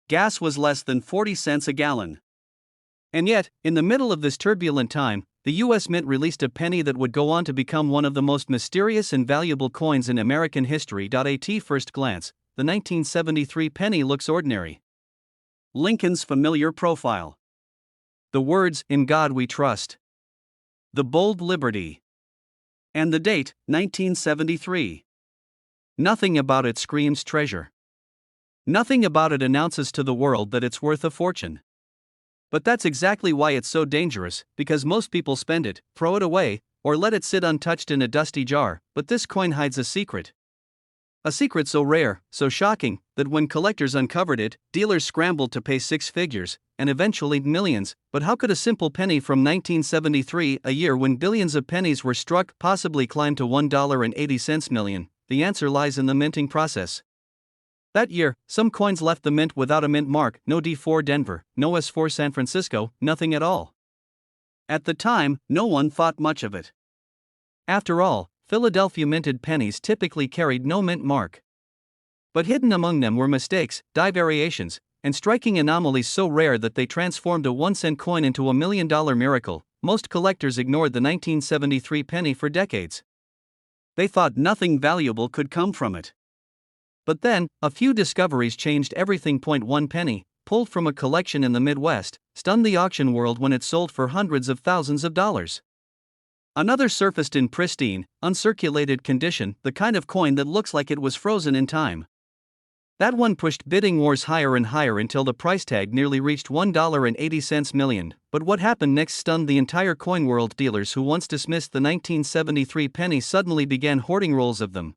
Gas was less than 40 cents a gallon. And yet, in the middle of this turbulent time, the U.S. Mint released a penny that would go on to become one of the most mysterious and valuable coins in American history. At first glance, the 1973 penny looks ordinary. Lincoln's familiar profile. The words, "In God We Trust." The bold liberty. And the date, 1973. Nothing about it screams treasure. Nothing about it announces to the world that it's worth a fortune. But that's exactly why it's so dangerous, because most people spend it, throw it away, or let it sit untouched in a dusty jar. But this coin hides a secret. A secret so rare, so shocking, that when collectors uncovered it, dealers scrambled to pay six figures, and eventually millions. But how could a simple penny from 1973, a year when billions of pennies were struck, possibly climb to $1.80 million? The answer lies in the minting process. That year, some coins left the mint without a mint mark, no D for Denver, no S for San Francisco, nothing at all. At the time, no one thought much of it. After all, Philadelphia minted pennies typically carried no mint mark. But hidden among them were mistakes, die variations, and striking anomalies so rare that they transformed a 1-cent coin into a $1 million miracle. Most collectors ignored the 1973 penny for decades. They thought nothing valuable could come from it. But then, a few discoveries changed everything. One penny, pulled from a collection in the Midwest, stunned the auction world when it sold for hundreds of thousands of dollars. Another surfaced in pristine, uncirculated condition, the kind of coin that looks like it was frozen in time. That one pushed bidding wars higher and higher until the price tag nearly reached $1.80 million. But what happened next stunned the entire coin world. Dealers who once dismissed the 1973 penny suddenly began hoarding rolls of them.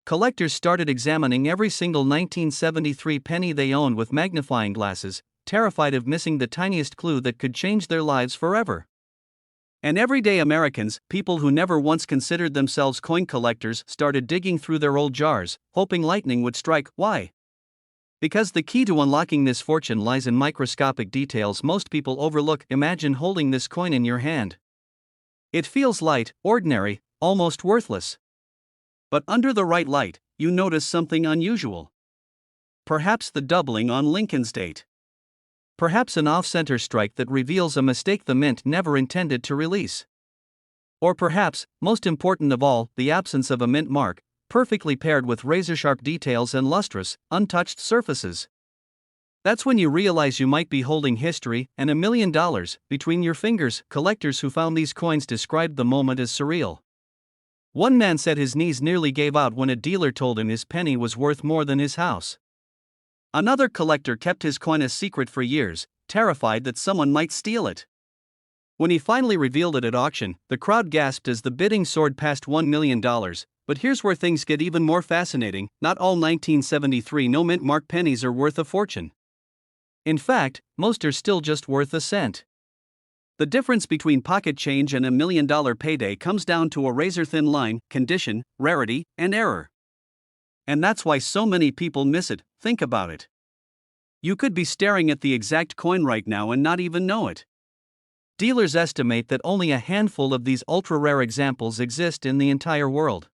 Collectors started examining every single 1973 penny they owned with magnifying glasses, terrified of missing the tiniest clue that could change their lives forever. And everyday Americans, people who never once considered themselves coin collectors, started digging through their old jars, hoping lightning would strike. Why? Because the key to unlocking this fortune lies in microscopic details most people overlook. Imagine holding this coin in your hand. It feels light, ordinary, almost worthless. But under the right light, you notice something unusual. Perhaps the doubling on Lincoln's date. Perhaps an off-center strike that reveals a mistake the mint never intended to release. Or perhaps, most important of all, the absence of a mint mark, perfectly paired with razor-sharp details and lustrous, untouched surfaces. That's when you realize you might be holding history and $1 million between your fingers. Collectors who found these coins described the moment as surreal. One man said his knees nearly gave out when a dealer told him his penny was worth more than his house. Another collector kept his coin a secret for years, terrified that someone might steal it. When he finally revealed it at auction, the crowd gasped as the bidding soared past $1 million. But here's where things get even more fascinating: not all 1973 no-mint mark pennies are worth a fortune. In fact, most are still just worth a cent. The difference between pocket change and $1 million payday comes down to a razor-thin line: condition, rarity, and error. And that's why so many people miss it. Think about it. You could be staring at the exact coin right now and not even know it. Dealers estimate that only a handful of these ultra-rare examples exist in the entire world.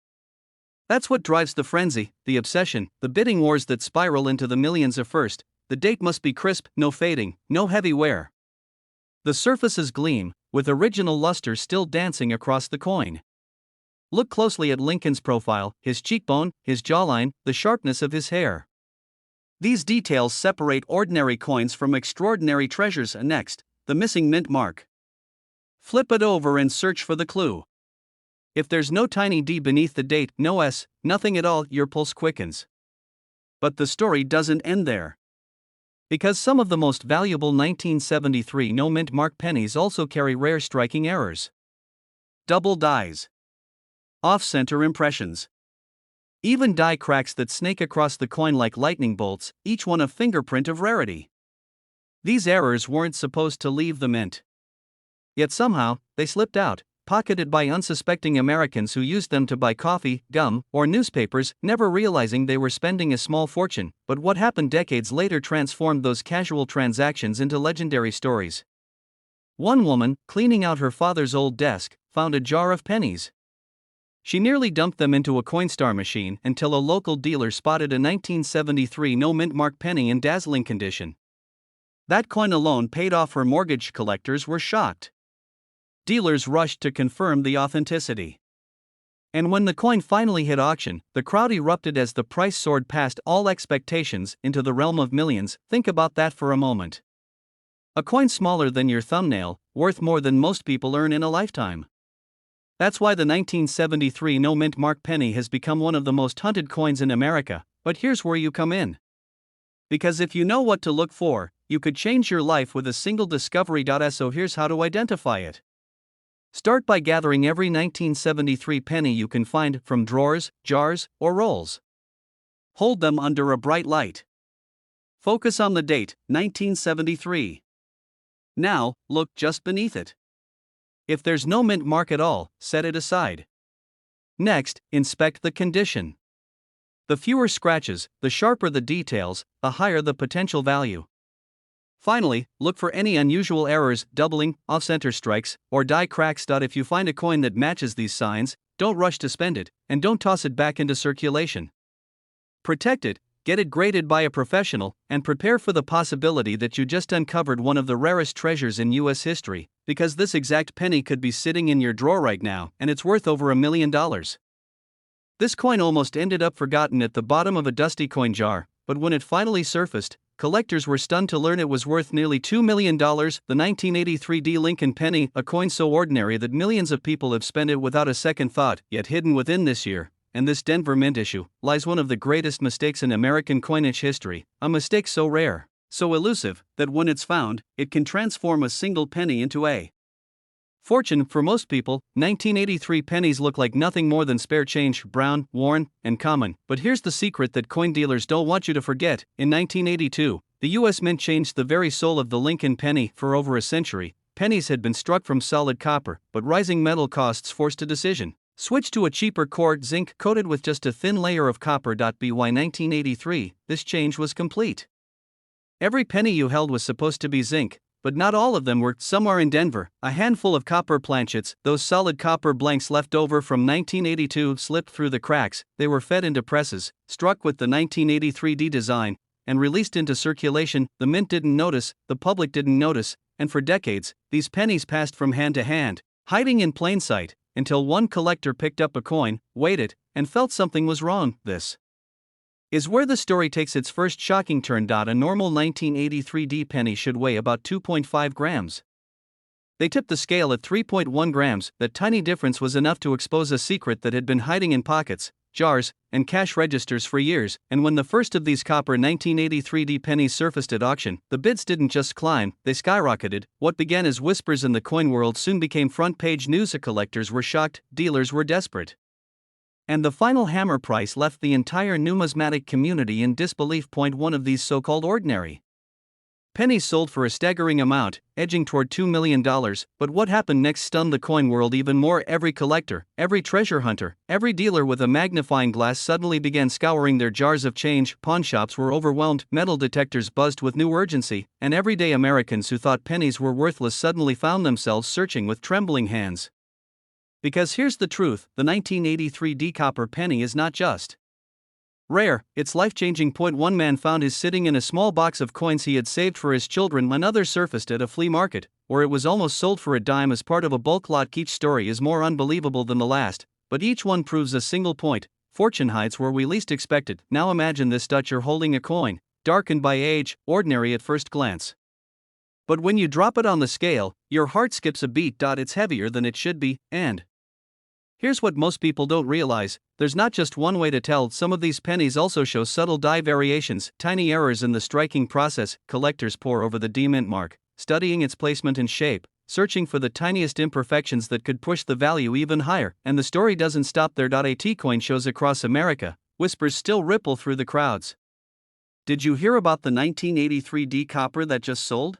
That's what drives the frenzy, the obsession, the bidding wars that spiral into the millions. At first, the date must be crisp, no fading, no heavy wear. The surfaces gleam, with original luster still dancing across the coin. Look closely at Lincoln's profile: his cheekbone, his jawline, the sharpness of his hair. These details separate ordinary coins from extraordinary treasures. And next, the missing mint mark. Flip it over and search for the clue. If there's no tiny D beneath the date, no S, nothing at all, your pulse quickens. But the story doesn't end there. Because some of the most valuable 1973 no-mint mark pennies also carry rare striking errors. Double dies. Off-center impressions. Even die cracks that snake across the coin like lightning bolts, each one a fingerprint of rarity. These errors weren't supposed to leave the mint. Yet somehow, they slipped out, pocketed by unsuspecting Americans who used them to buy coffee, gum, or newspapers, never realizing they were spending a small fortune. But what happened decades later transformed those casual transactions into legendary stories. One woman, cleaning out her father's old desk, found a jar of pennies. She nearly dumped them into a Coinstar machine until a local dealer spotted a 1973 no-mint mark penny in dazzling condition. That coin alone paid off her mortgage. Collectors were shocked. Dealers rushed to confirm the authenticity. And when the coin finally hit auction, the crowd erupted as the price soared past all expectations into the realm of millions. Think about that for a moment. A coin smaller than your thumbnail, worth more than most people earn in a lifetime. That's why the 1973 no-mint mark penny has become one of the most hunted coins in America. But here's where you come in. Because if you know what to look for, you could change your life with a single discovery. So here's how to identify it. Start by gathering every 1973 penny you can find from drawers, jars, or rolls. Hold them under a bright light. Focus on the date, 1973. Now, look just beneath it. If there's no mint mark at all, set it aside. Next, inspect the condition. The fewer scratches, the sharper the details, the higher the potential value. Finally, look for any unusual errors, doubling, off-center strikes, or die cracks. If you find a coin that matches these signs, don't rush to spend it, and don't toss it back into circulation. Protect it, get it graded by a professional, and prepare for the possibility that you just uncovered one of the rarest treasures in U.S. history, because this exact penny could be sitting in your drawer right now, and it's worth over $1 million. This coin almost ended up forgotten at the bottom of a dusty coin jar, but when it finally surfaced, collectors were stunned to learn it was worth nearly $2 million. The 1983 D Lincoln penny, a coin so ordinary that millions of people have spent it without a second thought. Yet hidden within this year, and this Denver Mint issue, lies one of the greatest mistakes in American coinage history, a mistake so rare, so elusive, that when it's found, it can transform a single penny into a fortune. For most people, 1983 pennies look like nothing more than spare change, brown, worn, and common. But here's the secret that coin dealers don't want you to forget. In 1982, the U.S. Mint changed the very soul of the Lincoln penny. For over a century, pennies had been struck from solid copper, but rising metal costs forced a decision. Switch to a cheaper core, zinc, coated with just a thin layer of copper. By 1983, this change was complete. Every penny you held was supposed to be zinc, but not all of them were. Somewhere in Denver, a handful of copper planchets, those solid copper blanks left over from 1982, slipped through the cracks. They were fed into presses, struck with the 1983 D design, and released into circulation. The mint didn't notice, the public didn't notice, and for decades, these pennies passed from hand to hand, hiding in plain sight, until one collector picked up a coin, weighed it, and felt something was wrong. This is where the story takes its first shocking turn. A normal 1983 D penny should weigh about 2.5 grams. They tipped the scale at 3.1 grams. That tiny difference was enough to expose a secret that had been hiding in pockets, jars, and cash registers for years, and when the first of these copper 1983 D pennies surfaced at auction, the bids didn't just climb, they skyrocketed. What began as whispers in the coin world soon became front-page news. Collectors were shocked, dealers were desperate. And the final hammer price left the entire numismatic community in disbelief. One of these so-called ordinary pennies sold for a staggering amount, edging toward $2 million, but what happened next stunned the coin world even more. Every collector, every treasure hunter, every dealer with a magnifying glass suddenly began scouring their jars of change. Pawnshops were overwhelmed, metal detectors buzzed with new urgency, and everyday Americans who thought pennies were worthless suddenly found themselves searching with trembling hands. Because here's the truth, the 1983 D copper penny is not just rare, it's life-changing. One man found his sitting in a small box of coins he had saved for his children. Another surfaced at a flea market, where it was almost sold for a dime as part of a bulk lot. Each story is more unbelievable than the last, but each one proves a single point: fortune hides where we least expect it. Now imagine this: you're holding a coin, darkened by age, ordinary at first glance. But when you drop it on the scale, your heart skips a beat. It's heavier than it should be, and here's what most people don't realize: there's not just one way to tell. Some of these pennies also show subtle die variations, tiny errors in the striking process. Collectors pore over the D mint mark, studying its placement and shape, searching for the tiniest imperfections that could push the value even higher. And the story doesn't stop there. At coin shows across America, whispers still ripple through the crowds. Did you hear about the 1983 D copper that just sold?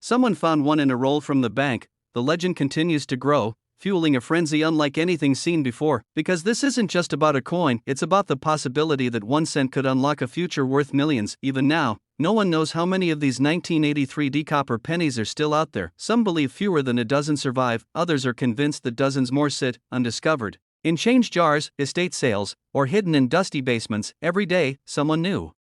Someone found one in a roll from the bank. The legend continues to grow, fueling a frenzy unlike anything seen before, because this isn't just about a coin, it's about the possibility that 1 cent could unlock a future worth millions. Even now, no one knows how many of these 1983 D copper pennies are still out there. Some believe fewer than a dozen survive, others are convinced that dozens more sit undiscovered in change jars, estate sales, or hidden in dusty basements. Every day, someone new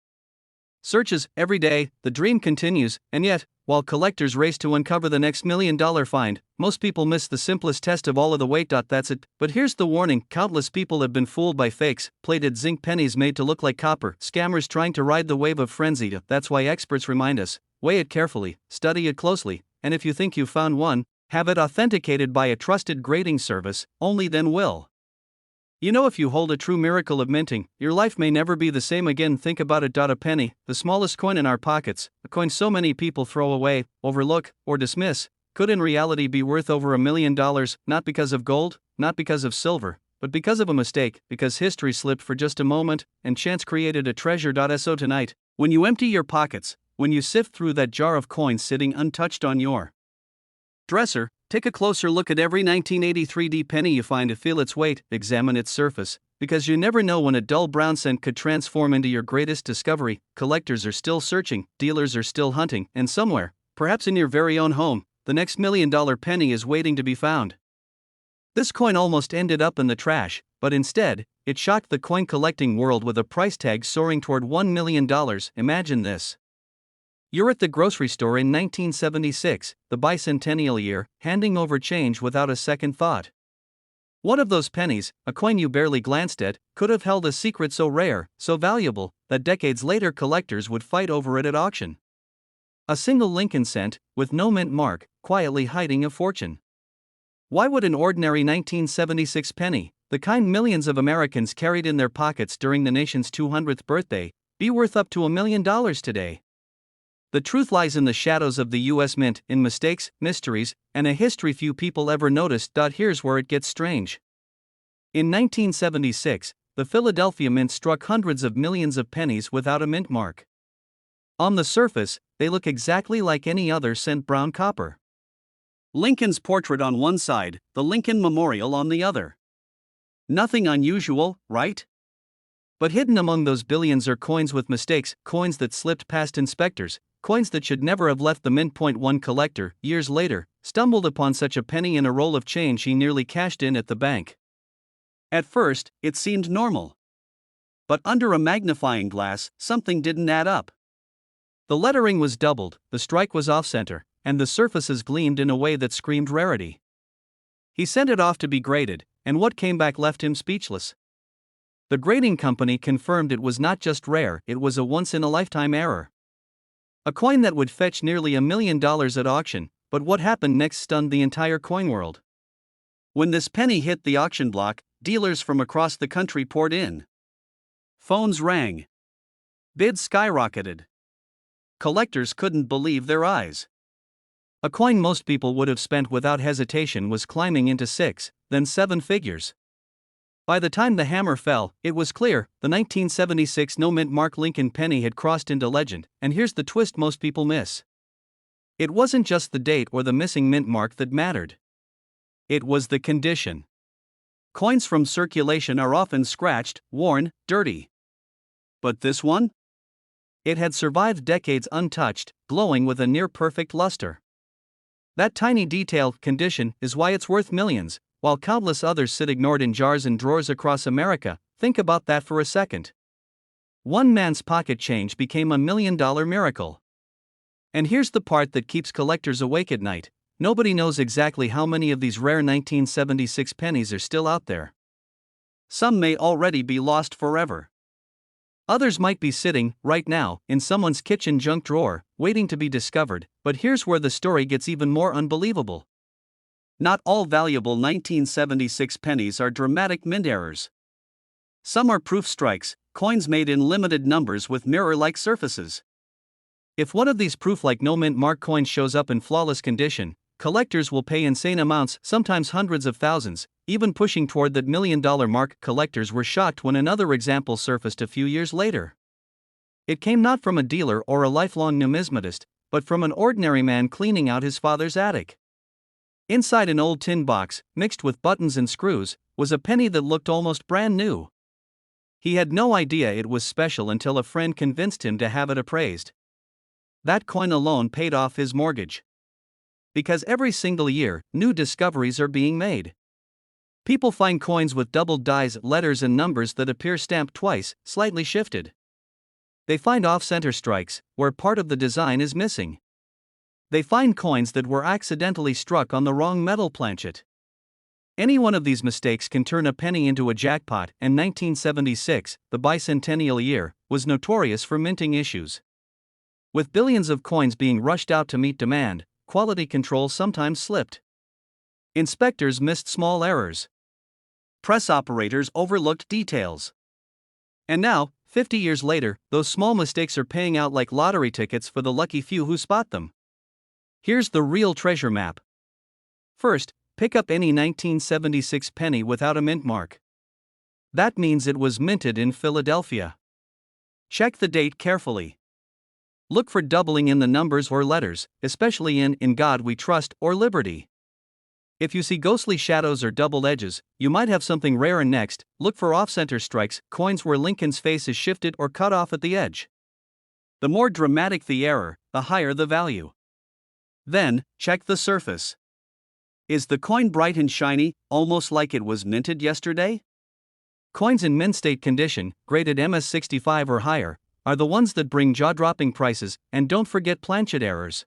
searches. Every day, the dream continues, and yet, while collectors race to uncover the next $1 million find, most people miss the simplest test of all: the weight. That's it. But here's the warning: countless people have been fooled by fakes, plated zinc pennies made to look like copper, scammers trying to ride the wave of frenzy. That's why experts remind us: weigh it carefully, study it closely, and if you think you found one, have it authenticated by a trusted grading service, only then will. You know, if you hold a true miracle of minting, your life may never be the same again. Think about it. A penny, the smallest coin in our pockets, a coin so many people throw away, overlook, or dismiss, could in reality be worth over $1 million, not because of gold, not because of silver, but because of a mistake, because history slipped for just a moment, and chance created a treasure. So tonight, when you empty your pockets, when you sift through that jar of coins sitting untouched on your dresser, take a closer look at every 1983 D penny you find. To feel its weight, examine its surface, because you never know when a dull brown cent could transform into your greatest discovery. Collectors are still searching, dealers are still hunting, and somewhere, perhaps in your very own home, the next $1 million penny is waiting to be found. This coin almost ended up in the trash, but instead, it shocked the coin collecting world with a price tag soaring toward $1 million. Imagine this. You're at the grocery store in 1976, the bicentennial year, handing over change without a second thought. One of those pennies, a coin you barely glanced at, could have held a secret so rare, so valuable, that decades later collectors would fight over it at auction. A single Lincoln cent, with no mint mark, quietly hiding a fortune. Why would an ordinary 1976 penny, the kind millions of Americans carried in their pockets during the nation's 200th birthday, be worth up to $1 million today? The truth lies in the shadows of the U.S. Mint, in mistakes, mysteries, and a history few people ever noticed. Here's where it gets strange. In 1976, the Philadelphia Mint struck hundreds of millions of pennies without a mint mark. On the surface, they look exactly like any other cent: brown copper. Lincoln's portrait on one side, the Lincoln Memorial on the other. Nothing unusual, right? But hidden among those billions are coins with mistakes, coins that slipped past inspectors, coins that should never have left the mint. One collector, years later, stumbled upon such a penny in a roll of change he nearly cashed in at the bank. At first, it seemed normal. But under a magnifying glass, something didn't add up. The lettering was doubled, the strike was off-center, and the surfaces gleamed in a way that screamed rarity. He sent it off to be graded, and what came back left him speechless. The grading company confirmed it was not just rare, it was a once-in-a-lifetime error. A coin that would fetch nearly $1 million at auction, But what happened next stunned the entire coin world. When this penny hit the auction block, dealers from across the country poured in. Phones rang. Bids skyrocketed. Collectors couldn't believe their eyes. A coin most people would have spent without hesitation was climbing into 6, then 7 figures. By the time the hammer fell, it was clear the 1976 no-mint Mark Lincoln penny had crossed into legend, and here's the twist most people miss. It wasn't just the date or the missing mint mark that mattered. It was the condition. Coins from circulation are often scratched, worn, dirty. But this one? It had survived decades untouched, glowing with a near-perfect luster. That tiny detail, condition, is why it's worth millions, while countless others sit ignored in jars and drawers across America. Think about that for a second. One man's pocket change became $1 million miracle. And here's the part that keeps collectors awake at night. Nobody knows exactly how many of these rare 1976 pennies are still out there. Some may already be lost forever. Others might be sitting, right now, in someone's kitchen junk drawer, waiting to be discovered, but here's where the story gets even more unbelievable. Not all valuable 1976 pennies are dramatic mint errors. Some are proof strikes, coins made in limited numbers with mirror-like surfaces. If one of these proof-like no-mint mark coins shows up in flawless condition, collectors will pay insane amounts, sometimes hundreds of thousands, even pushing toward that $1 million mark. Collectors were shocked when another example surfaced a few years later. It came not from a dealer or a lifelong numismatist, but from an ordinary man cleaning out his father's attic. Inside an old tin box, mixed with buttons and screws, was a penny that looked almost brand new. He had no idea it was special until a friend convinced him to have it appraised. That coin alone paid off his mortgage. Because every single year, new discoveries are being made. People find coins with doubled dies, letters and numbers that appear stamped twice, slightly shifted. They find off-center strikes, where part of the design is missing. They find coins that were accidentally struck on the wrong metal planchet. Any one of these mistakes can turn a penny into a jackpot, and 1976, the bicentennial year, was notorious for minting issues. With billions of coins being rushed out to meet demand, quality control sometimes slipped. Inspectors missed small errors. Press operators overlooked details. And now, 50 years later, those small mistakes are paying out like lottery tickets for the lucky few who spot them. Here's the real treasure map. First, pick up any 1976 penny without a mint mark. That means it was minted in Philadelphia. Check the date carefully. Look for doubling in the numbers or letters, especially in God We Trust or Liberty. If you see ghostly shadows or double edges, you might have something rare. And next, look for off-center strikes, coins where Lincoln's face is shifted or cut off at the edge. The more dramatic the error, the higher the value. Then, check the surface. Is the coin bright and shiny, almost like it was minted yesterday? Coins in mint state condition, graded MS65 or higher, are the ones that bring jaw-dropping prices, and don't forget planchet errors.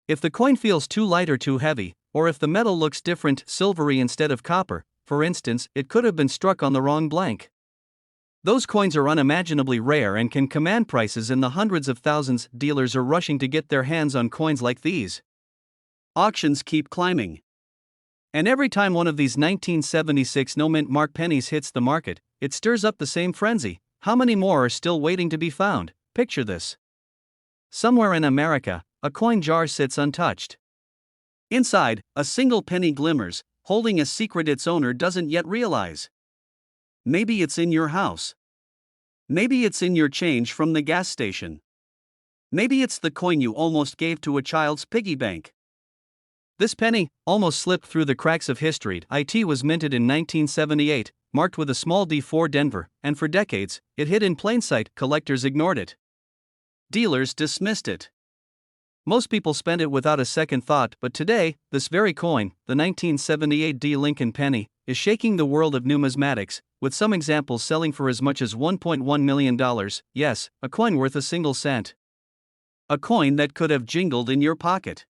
If the coin feels too light or too heavy, or if the metal looks different, silvery instead of copper, for instance, it could have been struck on the wrong blank. Those coins are unimaginably rare and can command prices in the hundreds of thousands. Dealers are rushing to get their hands on coins like these. Auctions keep climbing. And every time one of these 1976 no-mint mark pennies hits the market, it stirs up the same frenzy. How many more are still waiting to be found? Picture this. Somewhere in America, a coin jar sits untouched. Inside, a single penny glimmers, holding a secret its owner doesn't yet realize. Maybe it's in your house. Maybe it's in your change from the gas station. Maybe it's the coin you almost gave to a child's piggy bank. This penny almost slipped through the cracks of history. It was minted in 1978, marked with a small D for Denver, and for decades, it hid in plain sight. Collectors ignored it. Dealers dismissed it. Most people spent it without a second thought, but today, this very coin, the 1978 D Lincoln penny, is shaking the world of numismatics, with some examples selling for as much as $1.1 million. Yes, a coin worth a single cent. A coin that could have jingled in your pocket.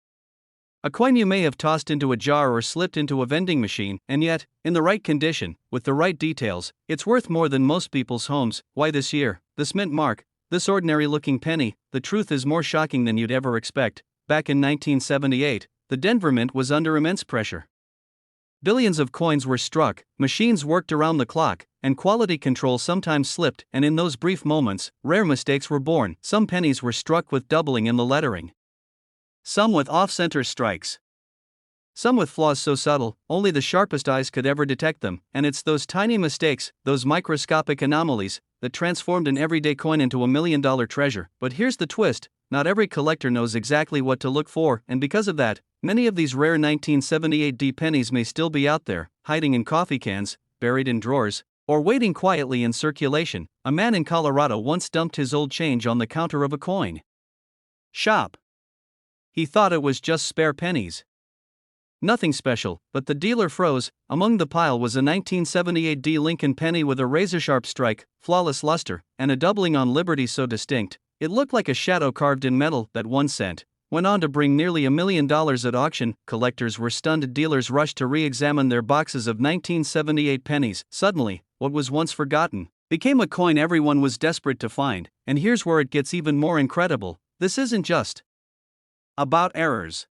A coin you may have tossed into a jar or slipped into a vending machine, and yet, in the right condition, with the right details, it's worth more than most people's homes. Why this year, this mint mark, this ordinary-looking penny? The truth is more shocking than you'd ever expect. Back in 1978, the Denver Mint was under immense pressure. Billions of coins were struck, machines worked around the clock, and quality control sometimes slipped, and in those brief moments, rare mistakes were born. Some pennies were struck with doubling in the lettering. Some with off-center strikes. Some with flaws so subtle, only the sharpest eyes could ever detect them, and it's those tiny mistakes, those microscopic anomalies, that transformed an everyday coin into a $1 million treasure. But here's the twist, not every collector knows exactly what to look for, and because of that, many of these rare 1978 pennies may still be out there, hiding in coffee cans, buried in drawers, or waiting quietly in circulation. A man in Colorado once dumped his old change on the counter of a coin shop. He thought it was just spare pennies. Nothing special, but the dealer froze. Among the pile was a 1978 Lincoln penny with a razor-sharp strike, flawless luster, and a doubling on Liberty so distinct, it looked like a shadow carved in metal. That 1 cent went on to bring nearly $1 million at auction. Collectors were stunned. Dealers rushed to re-examine their boxes of 1978 pennies. Suddenly, what was once forgotten became a coin everyone was desperate to find. And here's where it gets even more incredible. This isn't just about errors.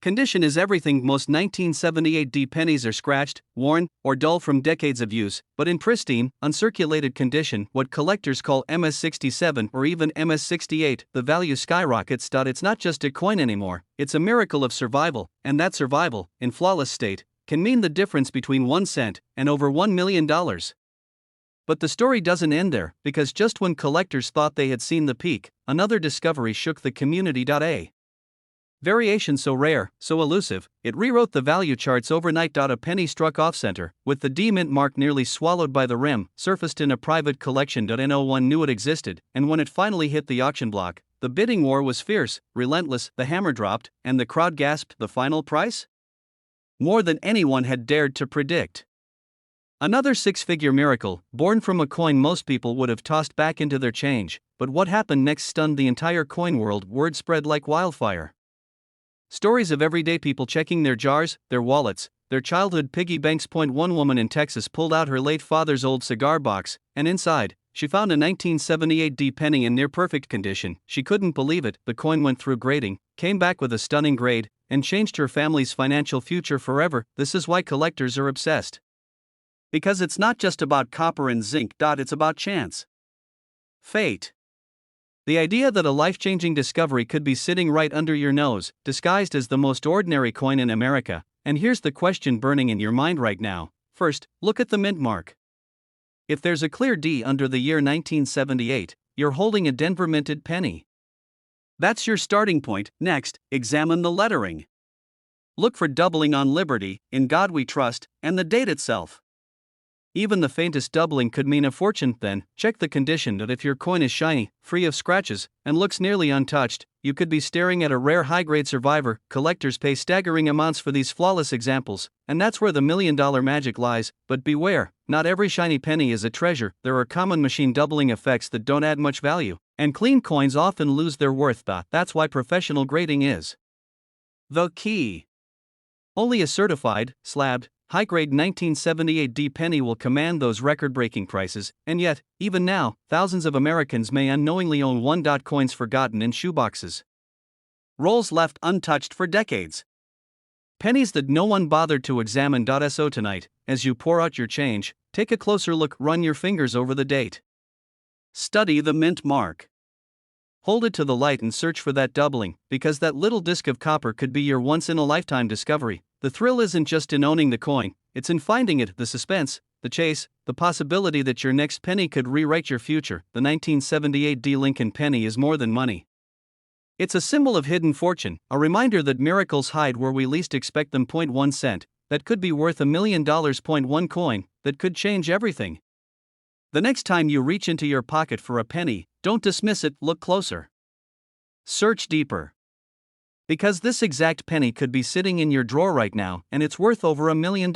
Condition is everything. Most 1978 pennies are scratched, worn, or dull from decades of use, but in pristine, uncirculated condition, what collectors call MS-67 or even MS-68, the value skyrockets. It's not just a coin anymore, it's a miracle of survival, and that survival, in flawless state, can mean the difference between 1 cent and over $1 million. But the story doesn't end there, because just when collectors thought they had seen the peak, another discovery shook the community. A variation so rare, so elusive, it rewrote the value charts overnight. A penny struck off-center, with the D mint mark nearly swallowed by the rim, surfaced in a private collection. No one knew it existed, and when it finally hit the auction block, the bidding war was fierce, relentless. The hammer dropped, and the crowd gasped. The final price? More than anyone had dared to predict. Another six-figure miracle, born from a coin most people would have tossed back into their change. But what happened next stunned the entire coin world. Word spread like wildfire. Stories of everyday people checking their jars, their wallets, their childhood piggy banks. One woman in Texas pulled out her late father's old cigar box, and inside, she found a 1978 penny in near-perfect condition. She couldn't believe it. The coin went through grading, came back with a stunning grade, and changed her family's financial future forever. This is why collectors are obsessed. Because it's not just about copper and zinc. It's about chance. Fate. The idea that a life-changing discovery could be sitting right under your nose, disguised as the most ordinary coin in America. And here's the question burning in your mind right now. First, look at the mint mark. If there's a clear D under the year 1978, you're holding a Denver minted penny. That's your starting point. Next, examine the lettering. Look for doubling on Liberty, In God We Trust, and the date itself. Even the faintest doubling could mean a fortune. Then, check the condition. If your coin is shiny, free of scratches, and looks nearly untouched, you could be staring at a rare high-grade survivor. Collectors pay staggering amounts for these flawless examples, and that's where the $1 million magic lies. But beware, not every shiny penny is a treasure. There are common machine doubling effects that don't add much value, and clean coins often lose their worth. That's why professional grading is the key. Only a certified, slabbed, high-grade 1978 penny will command those record-breaking prices, and yet, even now, thousands of Americans may unknowingly own coins forgotten in shoeboxes. Rolls left untouched for decades. Pennies that no one bothered to examine. So tonight, as you pour out your change, take a closer look. Run your fingers over the date. Study the mint mark. Hold it to the light and search for that doubling, because that little disc of copper could be your once-in-a-lifetime discovery. The thrill isn't just in owning the coin, it's in finding it. The suspense, the chase, the possibility that your next penny could rewrite your future. The 1978 Lincoln penny is more than money. It's a symbol of hidden fortune, a reminder that miracles hide where we least expect them. 1 cent, that could be worth $1 million. 1 coin, that could change everything. The next time you reach into your pocket for a penny, don't dismiss it. Look closer. Search deeper. Because this exact penny could be sitting in your drawer right now, and it's worth over $1 million.